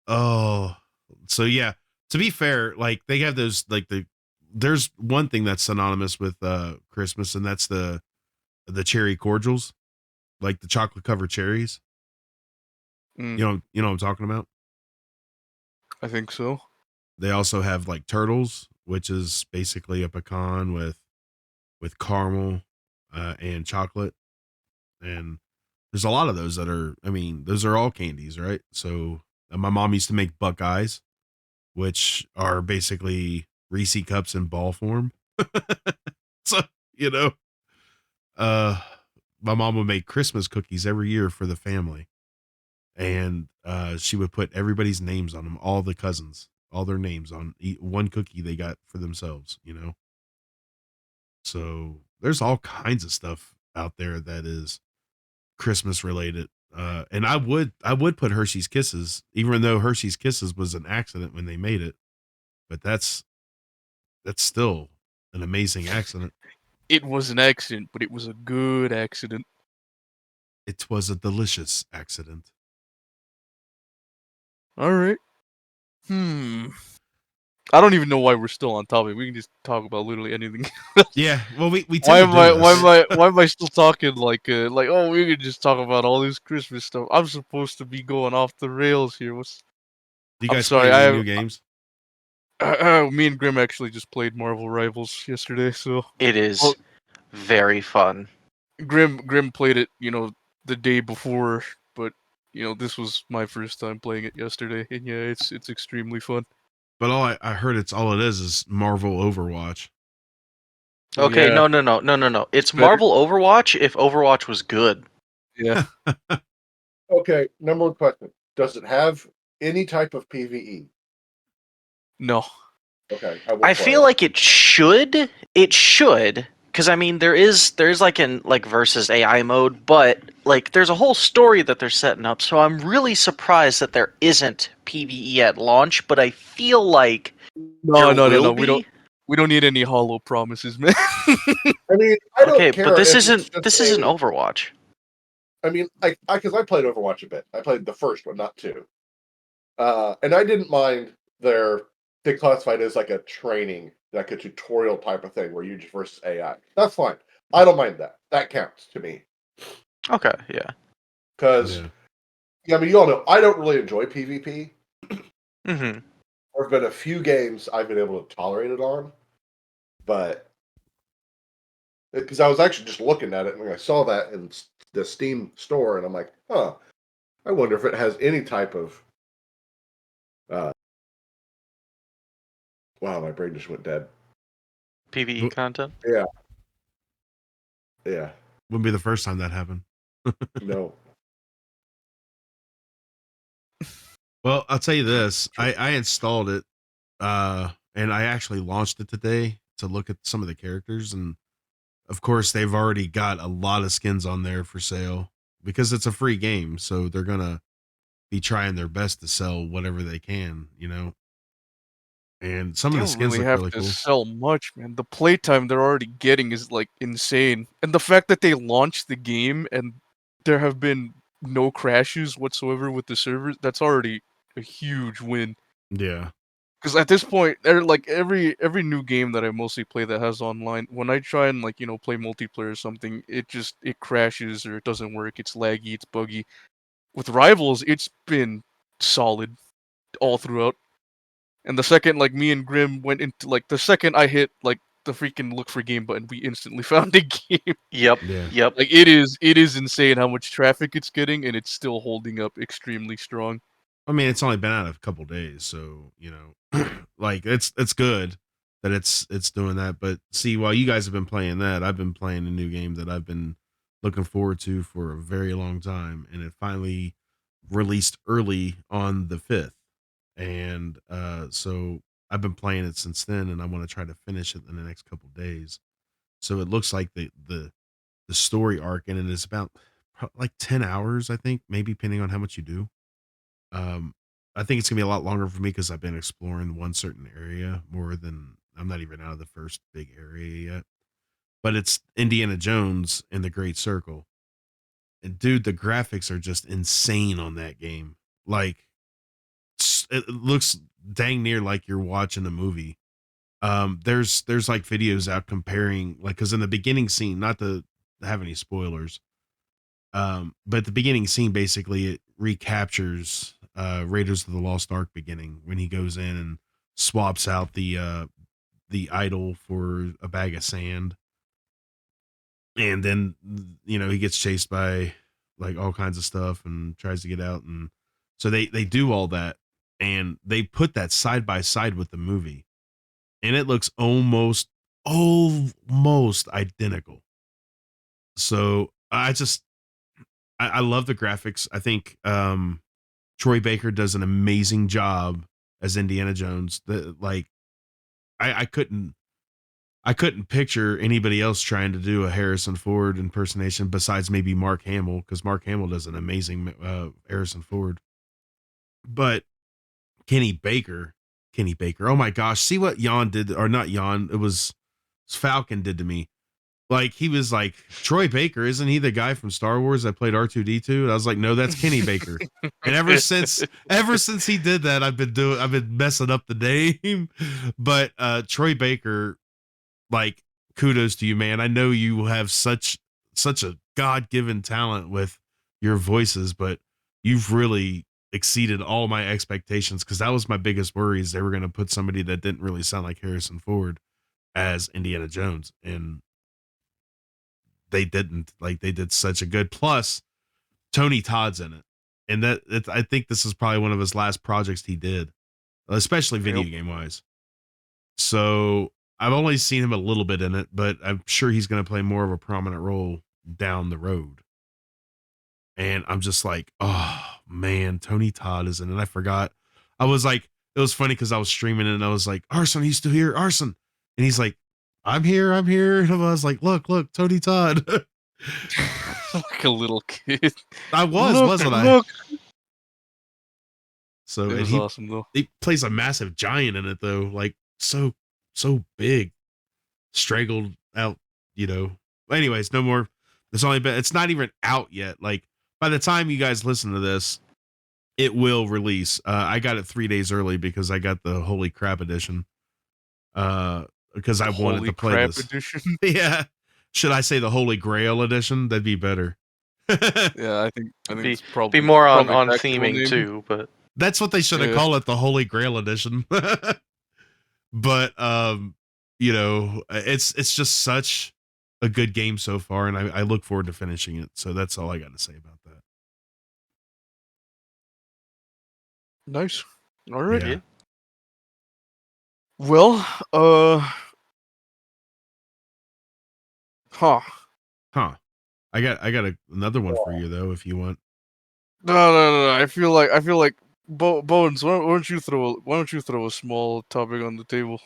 S2: Oh, so yeah. To be fair, like they have those like there's one thing that's synonymous with Christmas, and that's the cherry cordials, like the chocolate covered cherries.
S4: Mm,
S2: You know what I'm talking about?
S4: I think so.
S2: They also have like turtles, which is basically a pecan with caramel and chocolate. And there's a lot of those that are, I mean, those are all candies, right? So my mom used to make Buckeyes, which are basically Reese cups in ball form. So, you know, uh, my mom would make Christmas cookies every year for the family. And she would put everybody's names on them, all the cousins, all their names on one cookie they got for themselves. So there's all kinds of stuff out there that is Christmas related. And I would put Hershey's Kisses, even though Hershey's Kisses was an accident when they made it, but that's still an amazing accident.
S4: It was an accident, but it was a good accident.
S2: It was a delicious accident.
S4: All right. I don't even know why we're still on topic. We can just talk about literally anything.
S2: Yeah, well, we
S4: Why
S2: tend
S4: am
S2: to
S4: I
S2: do
S4: why
S2: this.
S4: am I why am I still talking like oh we could just talk about all this Christmas stuff? I'm supposed to be going off the rails here.
S2: Do you
S4: I'm
S2: guys play
S4: sorry.
S2: any new games?
S4: Me and Grim actually just played Marvel Rivals yesterday. So
S3: It is
S4: well,
S3: very fun.
S4: Grim played it, the day before, but this was my first time playing it yesterday, and yeah, it's extremely fun.
S2: But I heard it's all it is Marvel Overwatch.
S4: Well,
S3: Okay,
S4: yeah,
S3: no.
S4: it's
S3: It's
S4: better.
S3: Marvel Overwatch if Overwatch was good.
S4: Yeah,
S5: Okay, number one question: does it have any type of PVE?
S4: no,
S5: Okay, I will
S3: I
S5: play
S3: feel
S5: it.
S3: like it should. It should. Because I mean there's like an like versus AI mode, but like there's a whole story that they're setting up, so I'm really surprised that there isn't PvE at launch, but I feel like there will
S4: no.
S3: be.
S4: We don't need any hollow promises, man.
S5: I mean, I
S3: Okay,
S5: don't
S3: but
S5: care if it's just
S3: this isn't
S5: a.
S3: Overwatch.
S5: I mean, because I played Overwatch a bit. I played the first one, not two. And I didn't mind they classified it as like a training, like a tutorial type of thing where you just versus AI. That's fine. I don't mind that. That counts to me.
S3: Okay, yeah.
S5: Because,
S2: Yeah.
S5: yeah, I mean, you all know I don't really enjoy PvP.
S3: Mm-hmm.
S5: There have been a few games I've been able to tolerate it on, but because I was actually just looking at it and I saw that in the Steam store, and I'm like, huh, I wonder if it has any type of. Uh, wow, my brain just went dead.
S3: PvE content.
S5: Yeah, yeah,
S2: Wouldn't be the first time that happened.
S5: no.
S2: Well, I'll tell you this. I installed it and I actually launched it today to look at some of the characters, and of course they've already got a lot of skins on there for sale because it's a free game, so they're going to be trying their best to sell whatever they can. And some
S4: They
S2: of the
S4: don't
S2: skins
S4: really
S2: look
S4: have
S2: really
S4: to
S2: cool.
S4: sell much, man. The playtime they're already getting is like insane, and the fact that they launched the game and there have been no crashes whatsoever with the servers—that's already a huge win.
S2: Yeah.
S4: Because at this point, they're like every new game that I mostly play that has online, when I try and like play multiplayer or something, it crashes or it doesn't work. It's laggy, it's buggy. With Rivals, it's been solid all throughout. And the second like me and Grim went into like the second I hit like the freaking look for game button, we instantly found a game.
S3: Yep.
S2: Yeah.
S3: Yep.
S4: Like it is insane how much traffic it's getting, and it's still holding up extremely strong.
S2: I mean, it's only been out a couple days, so like it's good that it's doing that. But see, while you guys have been playing that, I've been playing a new game that I've been looking forward to for a very long time, and it finally released early on the 5th, and so I've been playing it since then, and I want to try to finish it in the next couple days. So it looks like the story arc in it is about like 10 hours, I think, maybe depending on how much you do. Um, I think it's gonna be a lot longer for me because I've been exploring one certain area more than I'm not even out of the first big area yet. But it's Indiana Jones in the Great Circle. And dude, the graphics are just insane on that game. Like it looks dang near like you're watching a movie. There's like videos out comparing, like, because in the beginning scene, not to have any spoilers, but the beginning scene basically it recaptures Raiders of the Lost Ark beginning when he goes in and swaps out the idol for a bag of sand, and then he gets chased by like all kinds of stuff and tries to get out, and so they do all that, and they put that side by side with the movie, and it looks almost identical. So I love the graphics. I think Troy Baker does an amazing job as Indiana Jones. Like I couldn't picture anybody else trying to do a Harrison Ford impersonation besides maybe Mark Hamill, because Mark Hamill does an amazing Harrison Ford. But Kenny Baker, oh my gosh, see what Jan did, or not Jan, it was Falcon did to me. Like he was like, Troy Baker, isn't he the guy from Star Wars that played R2D2? And I was like, no, that's Kenny Baker. And ever since he did that, I've been messing up the name. But Troy Baker, like, kudos to you, man. I know you have such a God-given talent with your voices, but you've really exceeded all my expectations, because that was my biggest worry, is they were going to put somebody that didn't really sound like Harrison Ford as Indiana Jones, and they didn't. Like, they did such a good, plus Tony Todd's in it, and I think this is probably one of his last projects he did, especially video game wise. So I've only seen him a little bit in it, but I'm sure he's going to play more of a prominent role down the road. And I'm just like, oh man, Tony Todd is in it. I forgot. I was like, it was funny because I was streaming it and I was like, Arson, he's still here, Arson. And he's like, I'm here. And I was like, look, Tony Todd.
S4: Like a little kid.
S2: I was,
S4: Look,
S2: wasn't I?
S4: look.
S2: So
S4: It was awesome though.
S2: He plays a massive giant in it though, like so big, straggled out. Anyways, no more. It's not even out yet. Like, by the time you guys listen to this, it will release. I got it 3 days early because I got the Holy Crap edition. Because I wanted to play this.
S4: Edition?
S2: Yeah. Should I say the Holy Grail edition? That'd be better.
S4: Yeah, I think it's probably
S3: be more on
S4: technical
S3: theming
S4: name.
S3: too, but
S2: that's what they should have called it, the Holy Grail edition. But it's just such a good game so far, and I look forward to finishing it. So that's all I got to say about that.
S4: Nice. All right.
S2: Yeah.
S4: Well,
S2: Huh. I got another one for you though, if you want.
S4: No. I feel like Bones. Why don't you throw a small topic on the table?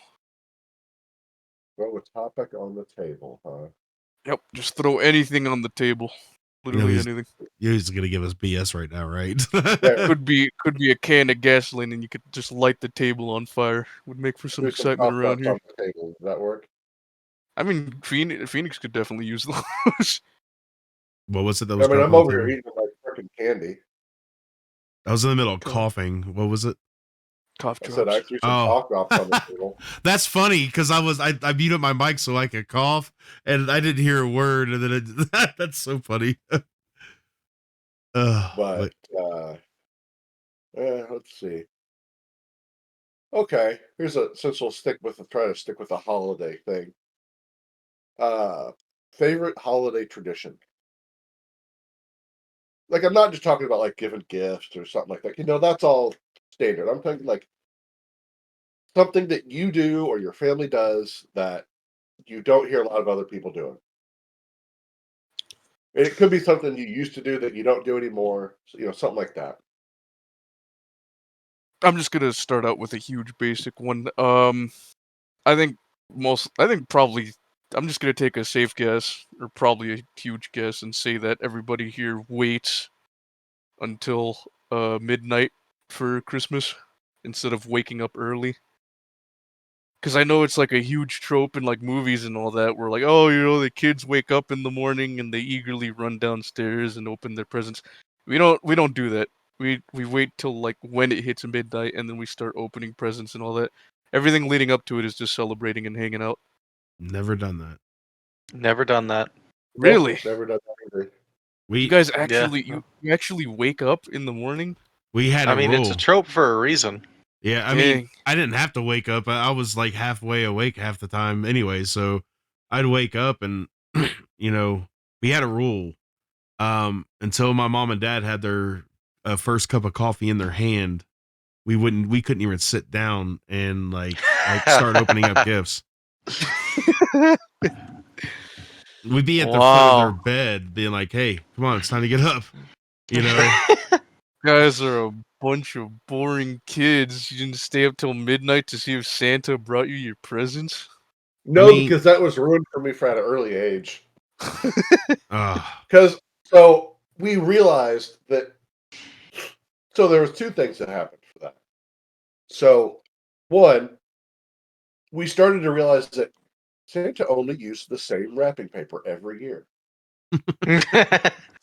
S5: Throw a topic on the table, huh?
S4: Yep. Just throw anything on the table. Literally anything.
S2: He's gonna give us BS right now, right?
S5: Yeah.
S4: Could be a can of gasoline, and you could just light the table on fire. Would make for some excitement around here.
S5: On the table. Does that work?
S4: I mean, Phoenix could definitely use those.
S2: What was it that was?
S5: I mean, I'm over here eating like freaking candy.
S2: I was in the middle of coughing. What was it?
S4: Cough drops.
S5: I said I threw some cough drops on the table.
S2: That's funny because I muted my mic so I could cough, and I didn't hear a word, and then that's so funny.
S5: But let's see. Okay, since we'll try to stick with the holiday thing. Favorite holiday tradition. Like, I'm not just talking about like giving gifts or something like that. That's all standard. I'm talking like something that you do or your family does that you don't hear a lot of other people doing. It could be something you used to do that you don't do anymore. So, something like that.
S4: I'm just gonna start out with a huge basic one. I think probably I'm just gonna take a safe guess, or probably a huge guess, and say that everybody here waits until midnight for Christmas instead of waking up early. Because I know it's like a huge trope in like movies and all that, where like, oh, the kids wake up in the morning and they eagerly run downstairs and open their presents. We don't do that. We wait till like when it hits midnight and then we start opening presents and all that. Everything leading up to it is just celebrating and hanging out.
S2: Never done that.
S3: Never done that.
S4: Really?
S5: Nope, never done that either.
S4: You
S2: We
S4: guys
S3: Yeah.
S4: actually you actually wake up in the morning?
S2: we had
S3: I
S2: a
S3: mean,
S2: rule.
S3: it's a trope for a reason.
S2: Yeah, I mean,
S4: Dang.
S2: I didn't have to wake up. I was like halfway awake half the time anyway, so I'd wake up and we had a rule. Until my mom and dad had their first cup of coffee in their hand, we couldn't even sit down and like start opening up gifts. We'd be at the foot of their
S4: Wow.
S2: bed being like, "Hey, come on, it's time to get up." You know?
S4: Guys are a bunch of boring kids. You didn't stay up till midnight to see if Santa brought you your presents?
S5: No,
S2: mean-
S5: because that was ruined for me at an early age.
S2: Uh,
S5: Because so we realized that. So there was two things that happened for that. So one, we started to realize that Santa only used the same wrapping paper every year.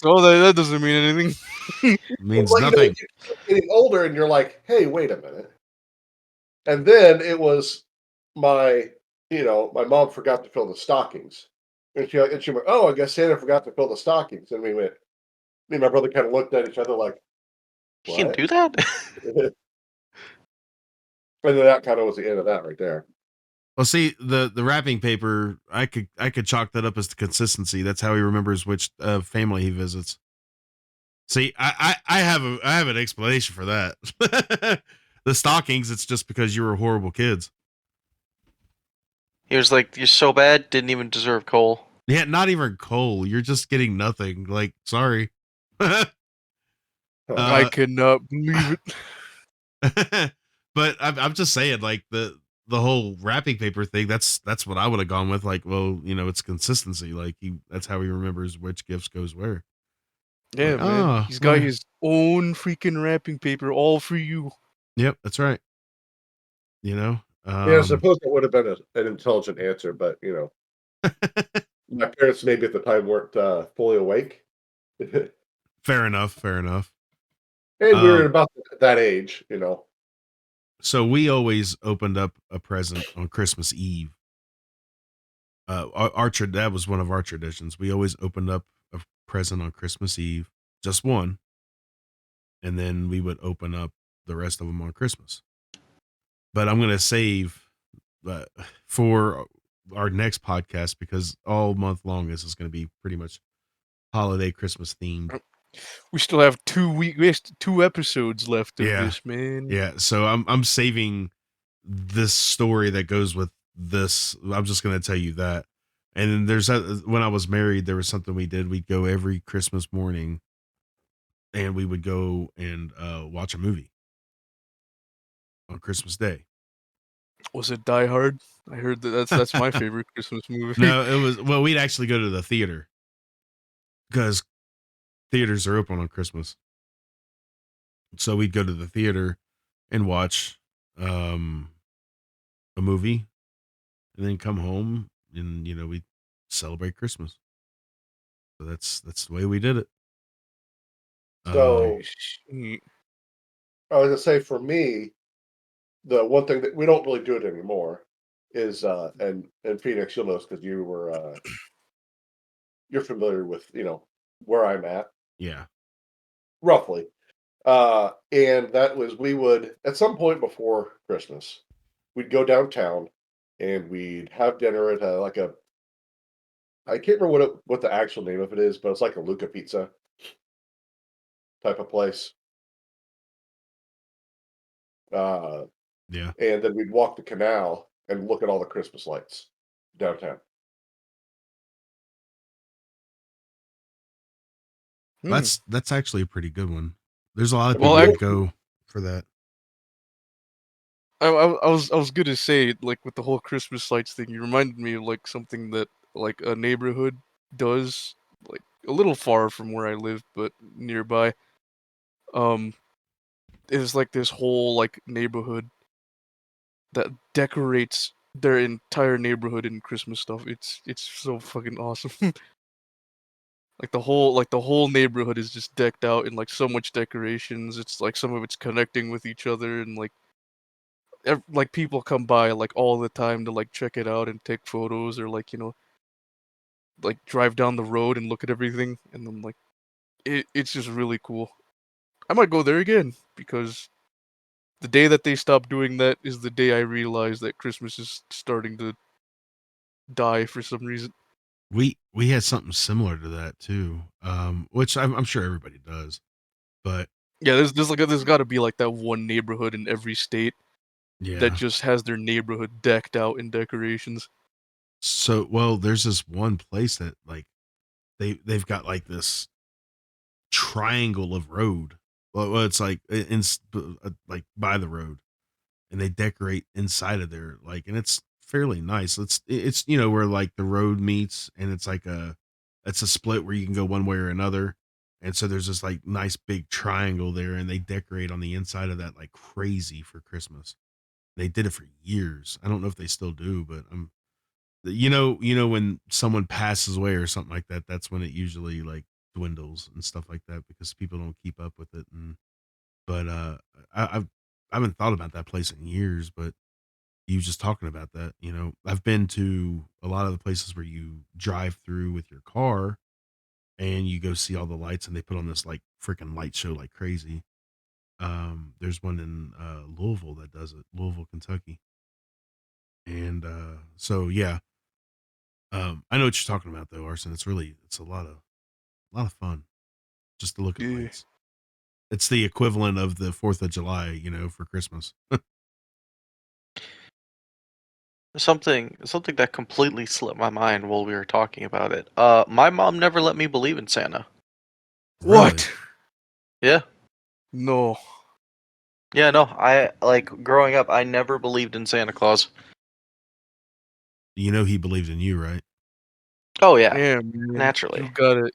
S4: Oh, that doesn't mean anything.
S2: means
S5: Well,
S2: nothing.
S5: you start getting older, and you're like, "Hey, wait a minute." And then it was my mom forgot to fill the stockings, and she went, "Oh, I guess Santa forgot to fill the stockings." And me and my brother kind of looked at each other like,
S3: You can
S5: "What?"
S3: do that?
S5: And then that kind of was the end of that right there.
S2: Well, see, the wrapping paper, I could chalk that up as the consistency. That's how he remembers which family he visits. See, I have an explanation for that. The stockings, it's just because you were horrible kids.
S3: He was like, "You're so bad, didn't even deserve coal."
S2: Yeah, not even coal. You're just getting nothing. Like, sorry.
S4: I cannot believe it.
S2: But I'm just saying, like the whole wrapping paper thing. That's what I would have gone with. Like, well, it's consistency. Like that's how he remembers which gifts goes where.
S4: Yeah,
S2: Like,
S4: man.
S2: oh,
S4: He's got
S2: yeah.
S4: his own freaking wrapping paper all for you.
S2: Yep, that's right.
S5: Yeah, I suppose that would have been an intelligent answer, but my parents maybe at the time weren't fully awake, and
S2: fair enough. Fair enough.
S5: we were about that age.
S2: So we always opened up a present on Christmas Eve. That was one of our traditions. We always opened up a present on Christmas Eve, just one, and then we would open up the rest of them on Christmas. But I'm gonna save for our next podcast because all month long this is going to be pretty much holiday Christmas themed.
S4: We still have 2 episodes left of
S2: Yeah.
S4: this, man.
S2: Yeah, so I'm saving this story that goes with this. I'm just going to tell you that. And then there's when I was married, there was something we did. We'd go every Christmas morning, and we would go and watch a movie on Christmas Day.
S4: Was it Die Hard? I heard that's my favorite Christmas movie.
S2: No, it was we'd actually go to the theater because theaters are open on Christmas. So we'd go to the theater and watch a movie and then come home and we'd celebrate Christmas. So that's the way we did it.
S5: So
S4: Mm.
S5: I was gonna say for me, the one thing that we don't really do it anymore is and Phoenix, you'll know because you're familiar with where I'm at
S2: Yeah.
S5: roughly. And that was we would at some point before Christmas, we'd go downtown and we'd have dinner at I can't remember what the actual name of it is, but it's like a Luca Pizza type of place. Uh,
S2: Yeah.
S5: and then we'd walk the canal and look at all the Christmas lights downtown.
S4: Hmm.
S2: That's actually a pretty good one. There's a lot of
S4: Well,
S2: people that
S4: ac-
S2: go for that.
S4: I was gonna say, like, with the whole Christmas lights thing, you reminded me of like something that like a neighborhood does, like a little far from where I live, but nearby. Um, is like this whole like neighborhood that decorates their entire neighborhood in Christmas stuff. It's so fucking awesome. Like the whole neighborhood is just decked out in like so much decorations. It's like some of it's connecting with each other, and like like people come by like all the time to like check it out and take photos, or like like drive down the road and look at everything, and then like it's just really cool. I might go there again because the day that they stop doing that is the day I realize that Christmas is starting to die for some reason.
S2: We had something similar to that too, which I'm sure everybody does, but
S4: Yeah, there's got to be like that one neighborhood in every state that
S2: yeah.
S4: just has their neighborhood decked out in decorations.
S2: So well, there's this one place that like they've got like this triangle of road. Well, it's like like by the road, and they decorate inside of there, like, and it's fairly nice. It's where like the road meets, and it's a split where you can go one way or another, and so there's this like nice big triangle there, and they decorate on the inside of that like crazy for Christmas. They did it for years. I don't know if they still do, but when someone passes away or something like that, that's when it usually like dwindles and stuff like that because people don't keep up with it. And but I haven't thought about that place in years, but you just talking about that, I've been to a lot of the places where you drive through with your car and you go see all the lights, and they put on this like freaking light show like crazy. There's one in Louisville that does it, Louisville, Kentucky. And so yeah, I know what you're talking about though, Arson. It's a lot of fun just to look at
S4: Yeah.
S2: lights. It's the equivalent of the 4th of July, for Christmas.
S3: Something that completely slipped my mind while we were talking about it. My mom never let me believe in Santa.
S4: What?
S3: Yeah.
S4: No.
S3: Yeah, no. I like growing up I never believed in Santa Claus.
S2: He believed in you, right?
S3: Oh yeah,
S4: Yeah, man.
S3: naturally.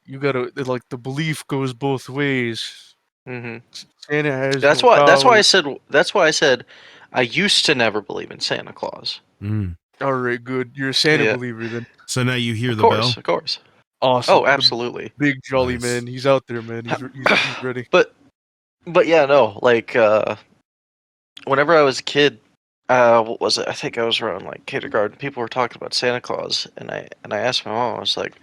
S4: You gotta like the belief goes both ways.
S3: Mhm.
S4: Santa has
S3: That's
S4: no
S3: why
S4: power.
S3: I said I used to never believe in Santa Claus.
S2: Mm.
S4: Alright, good. You're a Santa
S3: Yeah.
S4: believer then.
S2: So now you hear
S3: Of
S2: the
S3: course,
S2: bell.
S3: of course.
S4: Awesome.
S3: Oh, absolutely.
S4: Big jolly
S2: Nice.
S4: man. He's out there, man. He's ready.
S3: But yeah, no, like whenever I was a kid, what was it? I think I was around like kindergarten. People were talking about Santa Claus, and I asked my mom. I was like,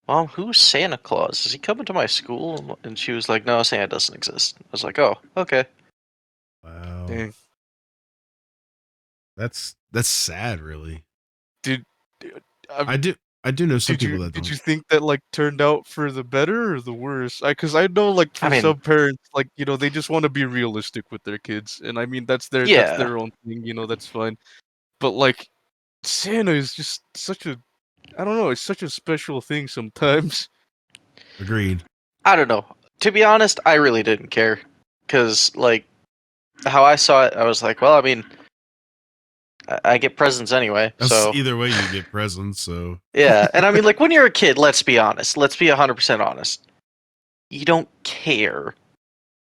S3: "Mom, who's Santa Claus? Is he coming to my school?" And she was like, "No, Santa doesn't exist." I was like, "Oh, okay."
S2: Wow.
S4: Dang.
S2: That's sad, really.
S4: Did
S2: I do know some
S4: did
S2: people
S4: you
S2: that
S4: did you
S2: don't.
S4: think that like turned out for the better or the worse? Because I know like
S3: I
S4: for
S3: mean,
S4: some parents like they just want to be realistic with their kids, and I mean that's
S3: yeah,
S4: their own thing. That's fine. But like Santa is just such a I don't know. It's such a special thing sometimes.
S2: Agreed.
S3: I don't know. To be honest, I really didn't care, because like how I saw it, I was like, well, I mean, I get presents anyway,
S2: That's
S3: so
S2: either way you get presents. So
S3: yeah. And I mean, like when you're a kid, let's be honest. Let's be 100% honest. You don't care.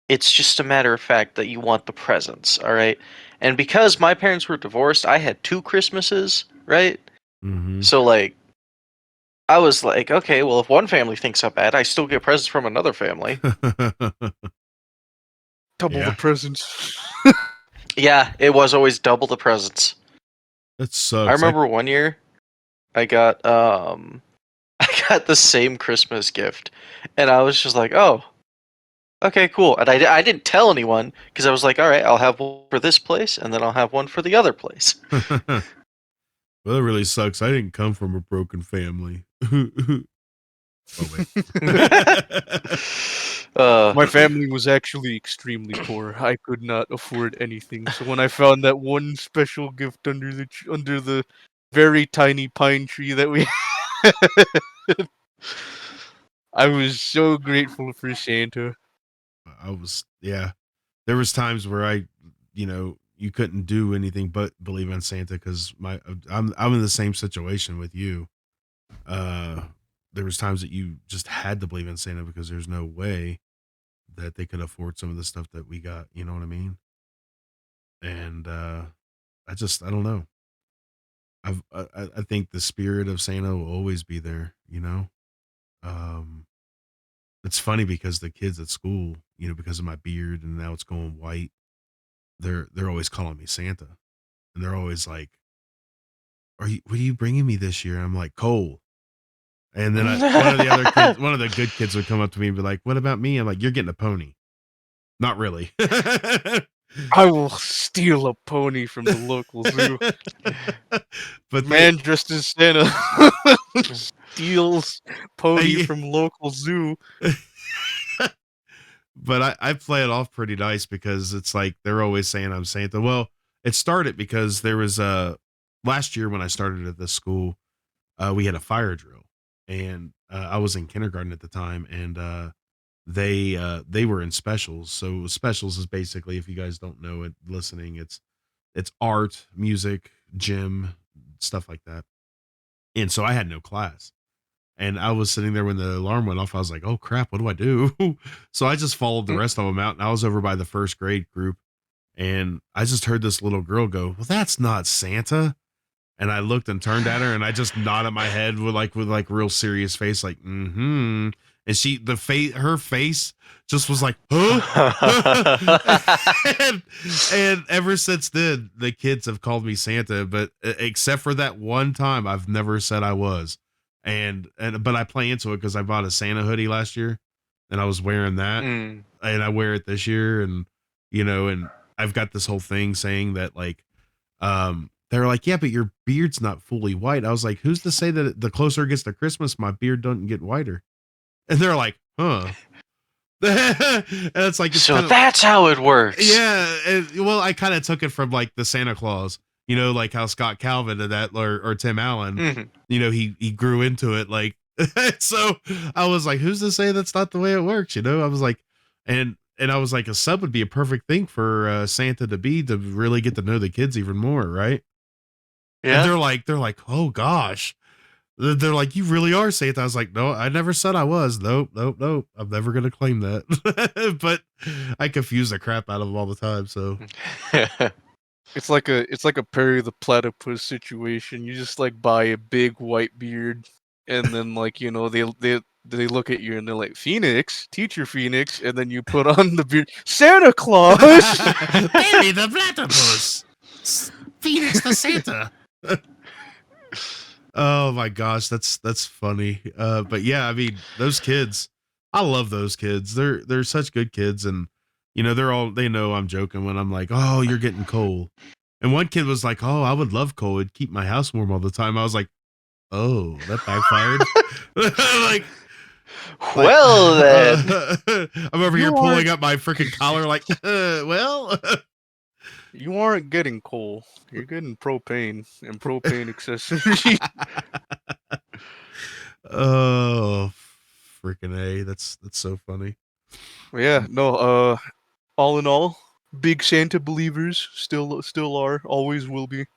S3: It's just a matter of fact that you want the presents, all right? And because my parents were divorced, I had two Christmases, right?
S2: mm-hmm.
S3: So like I was like, okay, well if one family thinks I'm bad, I still get presents from another family.
S4: Double the
S2: Yeah.
S4: presents.
S3: Yeah, it was always double the presents.
S2: That sucks.
S3: I remember one year I got I got the same Christmas gift, and I was just like, "Oh, okay, cool." And I didn't tell anyone because I was like, "All right, I'll have one for this place, and then I'll have one for the other place."
S2: Well, that really sucks. I didn't come from a broken family. Oh wait.
S4: My family was actually extremely poor. I could not afford anything. So when I found that one special gift under the very tiny pine tree that we had, I was so grateful for Santa.
S2: I was, yeah. There was times where I, you couldn't do anything but believe in Santa because I'm in the same situation with you. There was times that you just had to believe in Santa because there's no way that they could afford some of the stuff that we got. You know what I mean? And I don't know. I think the spirit of Santa will always be there. You know. Um, it's funny because the kids at school, you know, because of my beard and now it's going white, they're always calling me Santa, and they're always like, what are you bringing me this year? I'm like, coal. And then one of the other kids, one of the good kids would come up to me and be like, what about me? I'm like, you're getting a pony. Not really.
S4: I will steal a pony from the local zoo.
S2: But
S4: Man dressed as Santa steals pony from local zoo.
S2: But I play it off pretty nice because it's like they're always saying I'm Santa. Well, it started because there was last year when I started at this school, we had a fire drill, and I was in kindergarten at the time, and they were in specials. So specials is basically, if you guys don't know it listening, it's art, music, gym, stuff like that. And so I had no class. And I was sitting there when the alarm went off. I was like, oh crap, what do I do? So I just followed the rest of them out, and I was over by the first grade group, and I just heard this little girl go, well, that's not Santa. And I looked and turned at her, and I just nodded my head with like real serious face, like, mm-hmm. And her face just was like, huh? and ever since then, the kids have called me Santa, but except for that one time, I've never said I was. But I play into it because I bought a Santa hoodie last year, and I was wearing that, and I wear it this year, and and I've got this whole thing saying that like, they're like, yeah, but your beard's not fully white. I was like, who's to say that the closer it gets to Christmas, my beard doesn't get whiter? And they're like, huh. And it's like,
S3: so that's how it works.
S2: Yeah. Well, I kind of took it from like the Santa Claus, like how Scott Calvin did that, or Tim Allen, he grew into it. Like, so I was like, who's to say that's not the way it works? I was like, and I was like, a sub would be a perfect thing for Santa to be, to really get to know the kids even more. Right. Yeah. And they're like, oh gosh. They're like, you really are Santa. I was like, no, I never said I was. Nope. I'm never going to claim that. But I confuse the crap out of them all the time. So
S4: it's like a Perry the Platypus situation. You just like buy a big white beard, and then like, they look at you and they're like, Phoenix, teacher Phoenix, and then you put on the beard, Santa Claus.
S2: Perry the Platypus. Phoenix the Santa. Oh my gosh, that's funny. But yeah, I mean, those kids, I love those kids. They're such good kids, and they know I'm joking when I'm like, oh, you're getting coal. And one kid was like, oh, I would love coal. It'd keep my house warm all the time. I was like, oh, that backfired.
S3: Well then,
S2: I'm over here pulling up my freaking collar, like, well.
S4: You aren't getting coal. You're getting propane and propane accessories.
S2: Oh, freaking A. That's so funny.
S4: Well, yeah, no, all in all, big Santa believers, still are, always will be.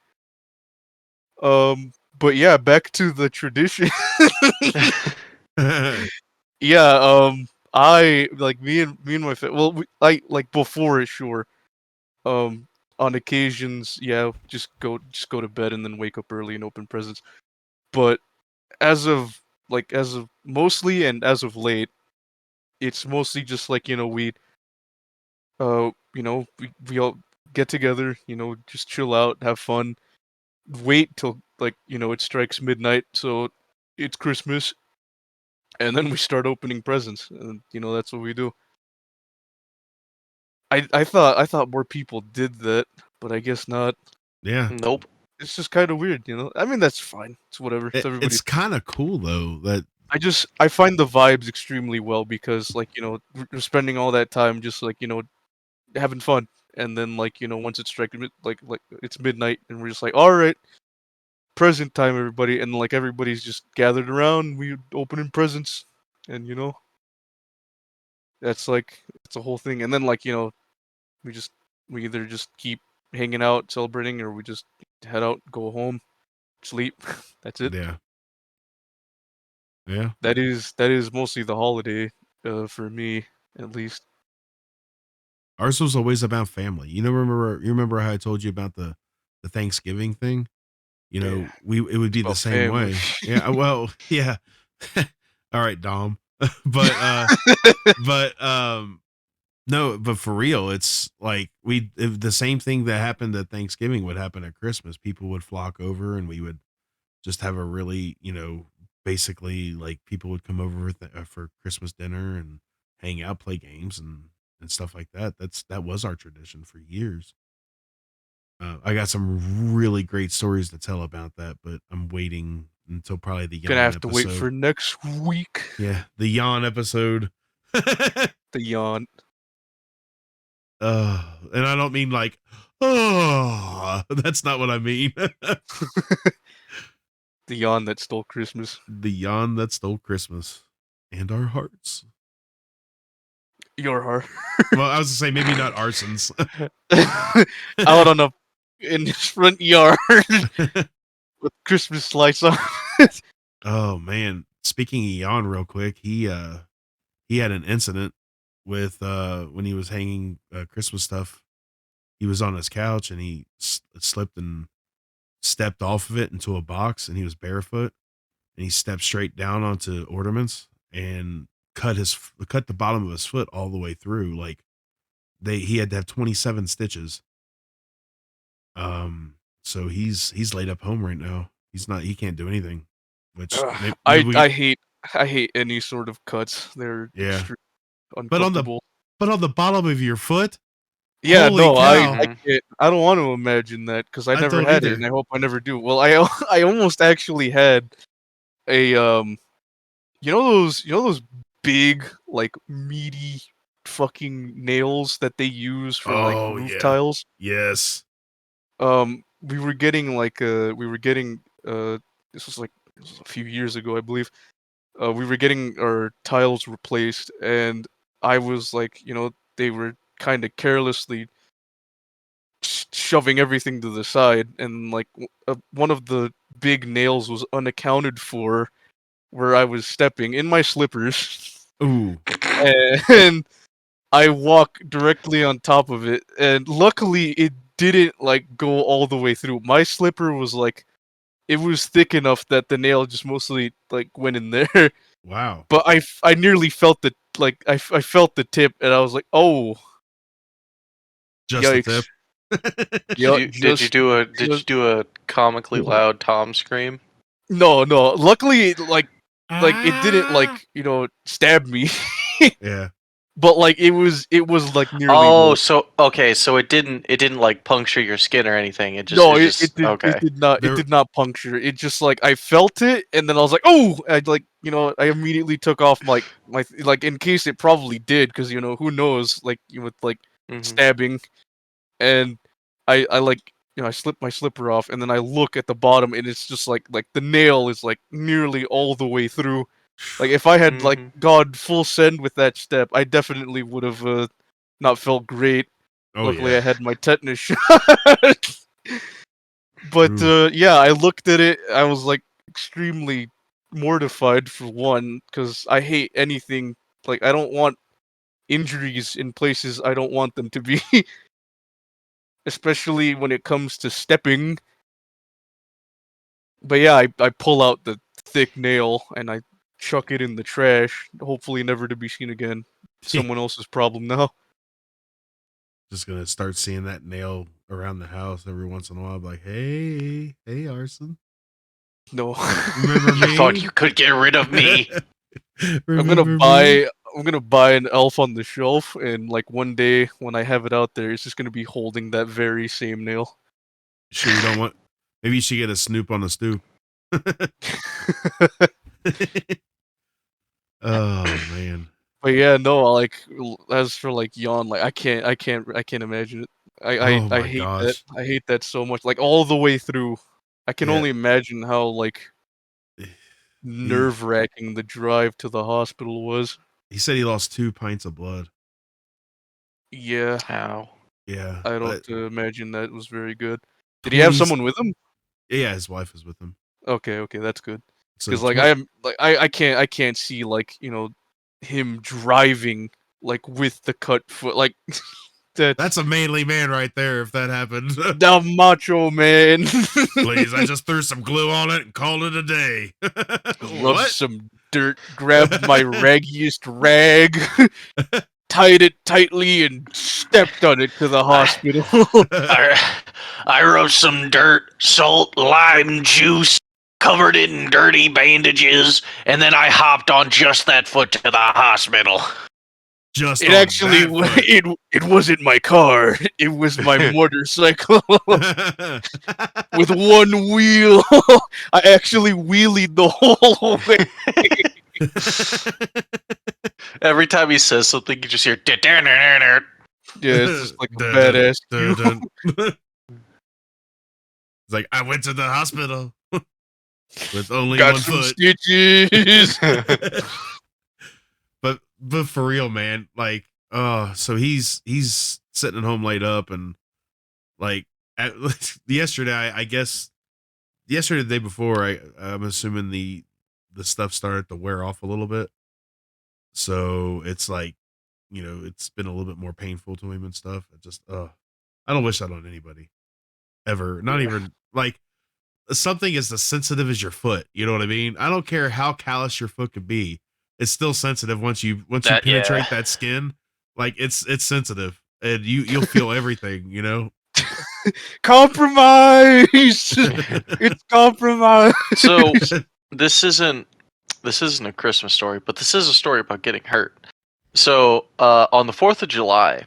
S4: But yeah, back to the tradition. Yeah, I like me and my I like before it, sure. On occasions, yeah, just go to bed and then wake up early and open presents. But as of mostly and as of late, it's mostly just like, we we all get together, just chill out, have fun, wait till like, it strikes midnight, so it's Christmas, and then we start opening presents, and that's what we do. I thought more people did that, but I guess not.
S2: Yeah.
S3: Nope.
S4: It's just kind of weird, I mean, that's fine. It's whatever.
S2: It's kind of cool though that
S4: I find the vibes extremely well because like, we're spending all that time just like, having fun, and then like, once it's striking like it's midnight and we're just like, all right, present time, everybody, and like everybody's just gathered around, we opening presents, and that's like, it's a whole thing. And then like, we either just keep hanging out, celebrating, or we just head out, go home, sleep. That's it.
S2: Yeah. Yeah.
S4: That is mostly the holiday, for me at least.
S2: Ours was always about family. You remember how I told you about the Thanksgiving thing? You know,
S4: Yeah.
S2: it would be the
S4: About
S2: same
S4: family.
S2: way. Yeah. Well, yeah. All right, Dom. but no, but for real, it's like the same thing that happened at Thanksgiving would happen at Christmas. People would flock over and we would just have a really, basically like people would come over for Christmas dinner and hang out, play games and stuff like that. That was our tradition for years. I got some really great stories to tell about that, but I'm waiting until probably the
S4: Gonna
S2: yawn
S4: have to wait
S2: episode.
S4: for next week.
S2: Yeah, the yawn episode.
S4: The yawn.
S2: And I don't mean like, oh, that's not what I mean.
S4: The yawn that stole Christmas.
S2: The yawn that stole Christmas and our hearts.
S4: Your heart.
S2: Well, I was to say maybe not Arson's.
S4: Out on a in his front yard with Christmas lights on.
S2: Oh man, speaking of yawn, real quick, he had an incident with when he was hanging Christmas stuff. He was on his couch and he slipped and stepped off of it into a box, and he was barefoot, and he stepped straight down onto ornaments and cut the bottom of his foot all the way through. Like he had to have 27 stitches. So he's laid up home right now. He can't do anything. Which
S4: I hate any sort of cuts. They're
S2: Yeah.
S4: extremely
S2: But
S4: uncomfortable.
S2: on the bottom of your foot.
S4: Yeah,
S2: Holy
S4: no,
S2: cow.
S4: I don't want to imagine that because I
S2: I
S4: never
S2: don't
S4: had
S2: either.
S4: it, and I hope I never do. Well, I almost actually had a you know those big like meaty fucking nails that they use for like
S2: Oh,
S4: roof
S2: yeah.
S4: tiles.
S2: Yes.
S4: We were getting this was a few years ago, I believe. We were getting our tiles replaced, and I was like, they were kind of carelessly shoving everything to the side, and like one of the big nails was unaccounted for where I was stepping in my slippers,
S2: Ooh.
S4: and I walk directly on top of it, and luckily it didn't like go all the way through. My slipper was like, it was thick enough that the nail just mostly like went in there.
S2: Wow.
S4: But I nearly felt the I felt the tip, and I was like, oh,
S2: Just
S4: yikes.
S2: the tip.
S3: Did you do a comically loud Tom scream?
S4: No. Luckily, it didn't stab me.
S2: Yeah.
S4: But like it was like nearly.
S3: Oh, so it didn't like puncture your skin or anything. It just
S4: it did.
S3: okay.
S4: It did not.
S2: There-
S4: It did not puncture. It just like I felt it, and then I was like, oh! I immediately took off my in case it probably did, because who knows, with
S3: Mhm.
S4: stabbing, and I I slipped my slipper off, and then I look at the bottom, and it's just like the nail is like nearly all the way through. Like if I had
S3: Mhm.
S4: gone full send with that step, I definitely would have not felt great.
S2: Oh,
S4: Luckily,
S2: yeah.
S4: I had my tetanus shot. But yeah, I looked at it. I was like extremely mortified for one, because I hate anything. Like I don't want injuries in places I don't want them to be. Especially when it comes to stepping. But yeah, I pull out the thick nail and I chuck it in the trash, hopefully never to be seen again. Someone else's problem now.
S2: Just gonna start seeing that nail around the house every once in a while. Like, hey, Arson.
S4: No.
S2: Remember me?
S3: You thought you could get rid of me?
S4: I'm gonna buy an elf on the shelf, and like one day when I have it out there, it's just gonna be holding that very same nail.
S2: Sure you don't want. Maybe you should get a Snoop on the stoop. Oh man.
S4: But yeah, no, as for yawn, I can't imagine it.
S2: Oh
S4: I
S2: my
S4: hate that.
S2: gosh.
S4: I hate that so much. Like all the way through. I can
S2: Yeah.
S4: only imagine how nerve wracking the drive to the hospital was.
S2: He said he lost 2 pints of blood.
S4: Yeah.
S3: How?
S2: Yeah.
S4: I
S2: but
S4: don't imagine that was very good. Did he have
S2: please-
S4: someone with him?
S2: Yeah, his wife is with him.
S4: Okay, that's good.
S2: So
S4: Because like I can't see like him driving like with the cut foot like
S2: that's a manly man right there. If that happened,
S4: the macho man.
S2: please, I just threw some glue on it and called it a day.
S4: Rubbed
S2: What?
S4: some dirt, grabbed my raggiest rag, tied it tightly, and stepped on it to the hospital.
S3: I rubbed some dirt, salt, lime juice, covered it in dirty bandages, and then I hopped on just that foot to the hospital.
S2: Just
S4: It
S2: on
S4: actually
S2: that foot.
S4: it wasn't my car. It was my motorcycle with one wheel. I actually wheelied the whole way.
S3: Every time he says something, you just hear.
S4: Yeah, it's just like a badass.
S2: It's like I went to the hospital with only
S4: Got
S2: one
S4: some
S2: foot.
S4: stitches.
S2: but for real, man, like, so he's sitting at home laid up, and like yesterday, I guess yesterday, the day before, I'm assuming the stuff started to wear off a little bit. So it's like, it's been a little bit more painful to him and stuff. It just, I don't wish that on anybody ever. Not even like something as sensitive as your foot. You know what I mean? I don't care how callous your foot could be. It's still sensitive once you penetrate that skin. Like it's sensitive, and you'll feel everything.
S4: Compromise. It's compromise.
S3: So this isn't a Christmas story, but this is a story about getting hurt. So on the 4th of July,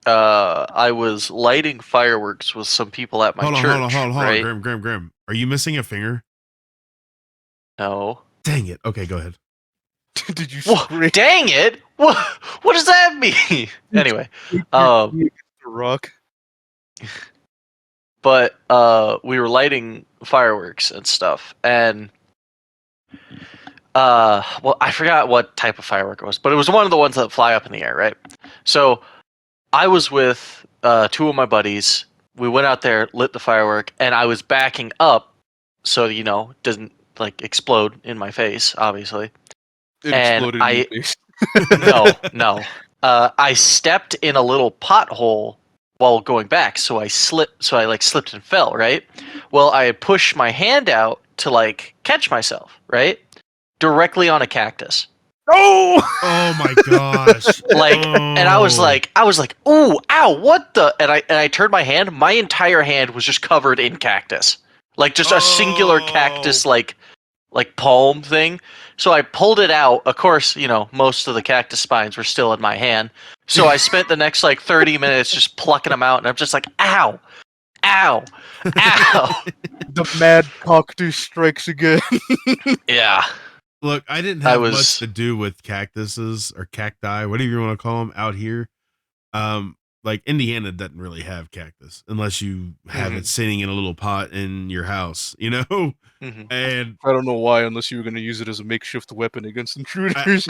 S3: I was lighting fireworks with some people at my church.
S2: Hold on,
S3: right?
S2: Grim. Are you missing a finger?
S3: No.
S2: Dang it. Okay, go ahead.
S4: Did you
S3: What?
S4: scream?
S3: Dang it! What does that mean? Anyway,
S4: The rock.
S3: but we were lighting fireworks and stuff, and well, I forgot what type of firework it was, but it was one of the ones that fly up in the air, right? So I was with 2 of my buddies. We went out there, lit the firework, and I was backing up so it doesn't like explode in my face, obviously.
S4: It
S3: And
S4: exploded in your face.
S3: No. I stepped in a little pothole while going back, so I slipped. So I slipped and fell. Right. Well, I had pushed my hand out to catch myself. Right. Directly on a cactus.
S4: Oh!
S2: Oh my gosh!
S3: And I was like, ooh, ow, what the? And I turned my hand. My entire hand was just covered in cactus, just a singular cactus, like palm thing. So I pulled it out. Of course, most of the cactus spines were still in my hand. So I spent the next 30 minutes just plucking them out, and I'm just like, ow, ow, ow.
S4: The mad cactus strikes again.
S3: Yeah.
S2: Look, I didn't have much to do with cactuses or cacti, whatever you want to call them, out here. Like Indiana doesn't really have cactus unless you have it sitting in a little pot in your house,
S3: Mm-hmm.
S2: And
S4: I don't know why, unless you were going to use it as a makeshift weapon against intruders.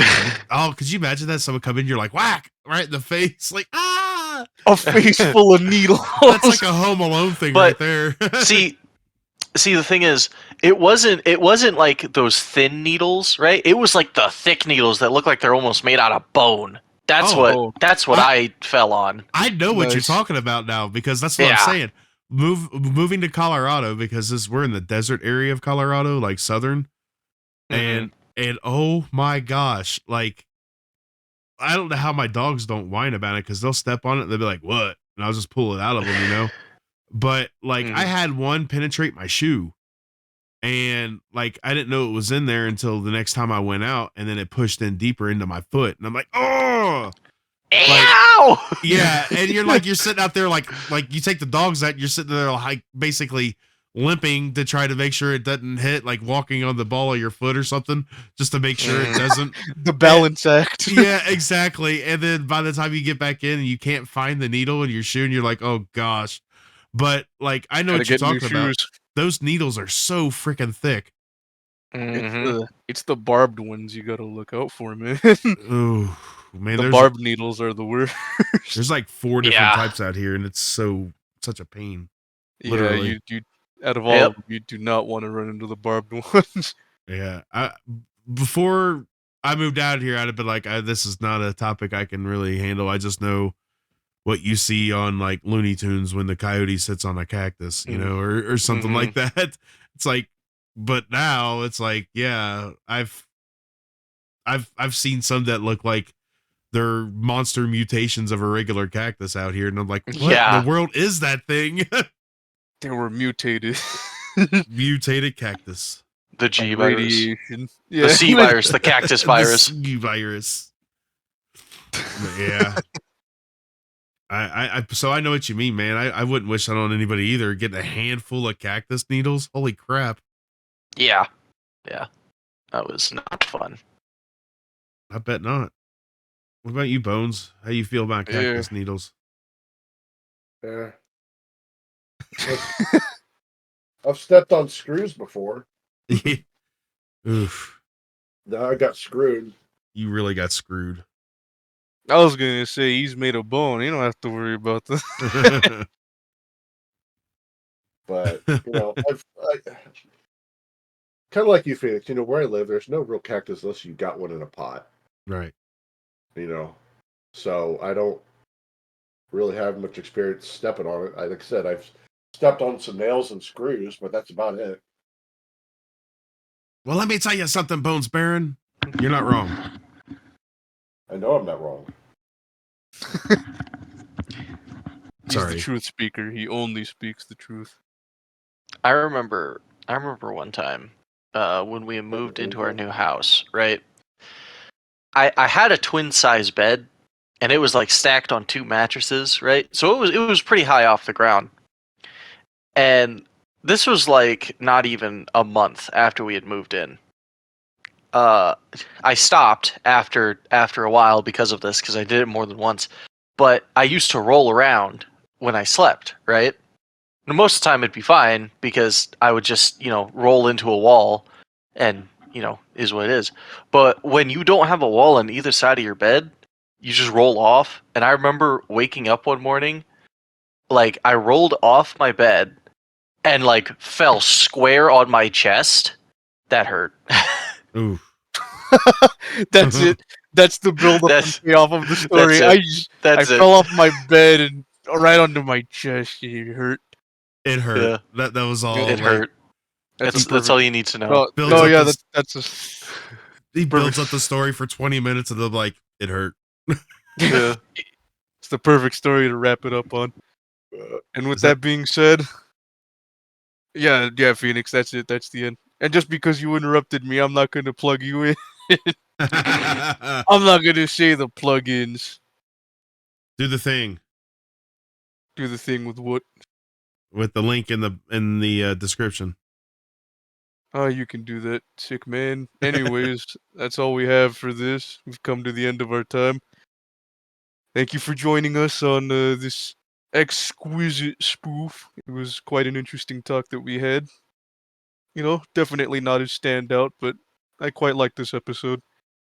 S2: could you imagine that? Someone come in, you're like, whack, right in the face, like, ah!
S4: A face full of needles.
S2: That's like a Home Alone thing right there.
S3: See, the thing is, it wasn't like those thin needles, right? It was like the thick needles that look like they're almost made out of bone. That's what I fell on.
S2: I know what you're talking about now, because that's what I'm saying. Moving to Colorado, because we're in the desert area of Colorado, like southern, and oh my gosh, like I don't know how my dogs don't whine about it, because they'll step on it and they'll be like, what? And I'll just pull it out of them, But I had one penetrate my shoe, and I didn't know it was in there until the next time I went out, and then it pushed in deeper into my foot, and I'm like, oh,
S3: ow!
S2: Yeah, and you're sitting out there like you take the dogs out, you're sitting there basically limping to try to make sure it doesn't hit, walking on the ball of your foot or something, just to make sure it doesn't.
S4: The balance act.
S2: Yeah, exactly. And then by the time you get back in and you can't find the needle in your shoe, and you're like, oh gosh. But I know what you're talking about. Those needles are so freaking thick.
S4: It's the barbed ones you gotta look out for, man.
S2: Ooh. man,
S4: The
S2: there's
S4: barb needles are the worst.
S2: there's like 4 different
S3: Yeah.
S2: types out here, and it's such a pain.
S4: Yeah,
S2: Literally.
S4: you out of all
S3: Yep.
S4: of them, you do not want to run into the barbed ones.
S2: Yeah, before I moved out here, I'd have been like, this is not a topic I can really handle. I just know what you see on like Looney Tunes when the coyote sits on a cactus, or something like that. It's like, but now it's like, yeah, I've seen some that look like they're monster mutations of a regular cactus out here, and I'm like, what
S3: Yeah.
S2: in the world is that thing?
S4: They were mutated.
S2: Mutated cactus.
S3: The
S4: by
S3: G virus.
S4: radiation. Yeah.
S3: The C virus. The cactus virus.
S2: The sea virus. But yeah. So I know what you mean, man. I wouldn't wish that on anybody either. Getting a handful of cactus needles. Holy crap.
S3: Yeah. Yeah. That was not fun.
S2: I bet not. What about you, Bones? How you feel about cactus needles?
S5: Yeah. I've stepped on screws before.
S2: Oof.
S5: No, I got screwed.
S2: You really got screwed.
S4: I was gonna say he's made of bone. You don't have to worry about this.
S5: But I kind of like you, Phoenix. Where I live, there's no real cactus unless you got one in a pot.
S2: Right.
S5: So I don't really have much experience stepping on it. Like I said, I've stepped on some nails and screws, but that's about it.
S2: Well, let me tell you something, Bones Baron. You're not wrong.
S5: I know I'm not wrong.
S4: He's
S2: Sorry.
S4: the truth speaker. He only speaks the truth.
S3: I remember one time when we moved into our new house, right? I had a twin size bed, and it was like stacked on 2 mattresses, right? So it was pretty high off the ground. And this was like not even a month after we had moved in. I stopped after a while because of this, because I did it more than once. But I used to roll around when I slept, right? And most of the time it'd be fine because I would just, roll into a wall and, is what it is. But when you don't have a wall on either side of your bed, you just roll off. And I remember waking up one morning, like I rolled off my bed and like fell square on my chest. That hurt.
S2: Ooh.
S4: That's it. That's the build up and payoff of the story. I fell off my bed and right onto my chest. It hurt.
S2: It hurt.
S3: Yeah.
S2: That was all.
S3: It hurt. That's all you need to know.
S2: He builds up the story for 20 minutes and then like, it hurt.
S3: Yeah.
S4: It's the perfect story to wrap it up on. And with that being said, yeah, Phoenix, that's it. That's the end. And just because you interrupted me, I'm not going to plug you in. I'm not going to say the plugins.
S2: Do the thing.
S4: Do the thing with what?
S2: With the link in the description.
S4: Oh, you can do that, sick man. Anyways, that's all we have for this. We've come to the end of our time. Thank you for joining us on this exquisite spoof. It was quite an interesting talk that we had. Definitely not as standout, but I quite like this episode.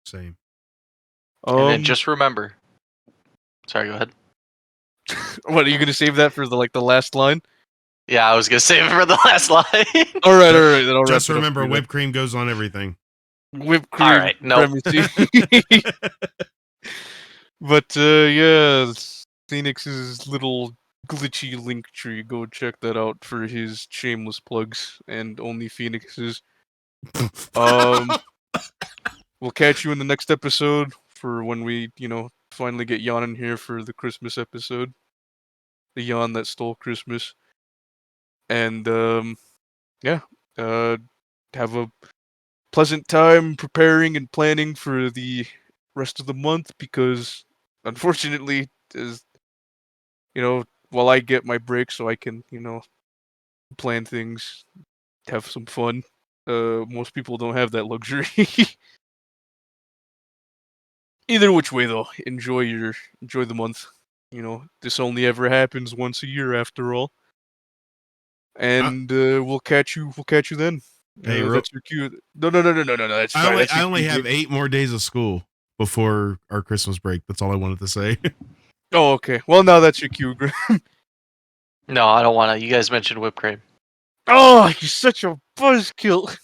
S2: Same.
S3: And then just remember. Sorry, go ahead.
S4: What, are you going to save that for the last line?
S3: Yeah, I was going to save it for the last line.
S4: All right. Then I'll
S2: just remember, whipped cream goes on everything.
S4: Whipped cream.
S3: All right, no.
S4: But, yeah, Phoenix's little glitchy link tree. Go check that out for his shameless plugs and only Phoenix's. We'll catch you in the next episode for when we, finally get Jan in here for the Christmas episode. The Jan that stole Christmas. And, have a pleasant time preparing and planning for the rest of the month because, unfortunately, while I get my break so I can, plan things, have some fun, most people don't have that luxury. Either which way, though, enjoy the month. This only ever happens once a year, after all. And we'll catch you then.
S2: Hey,
S4: that's your cue. No. That's fine.
S2: I only have 8 more days of school. before our Christmas break. That's all I wanted to say.
S4: Oh, okay. Well, now that's your cue, Graham.
S3: No, I don't want to. You guys mentioned whipped cream.
S4: Oh, you're such a buzzkill.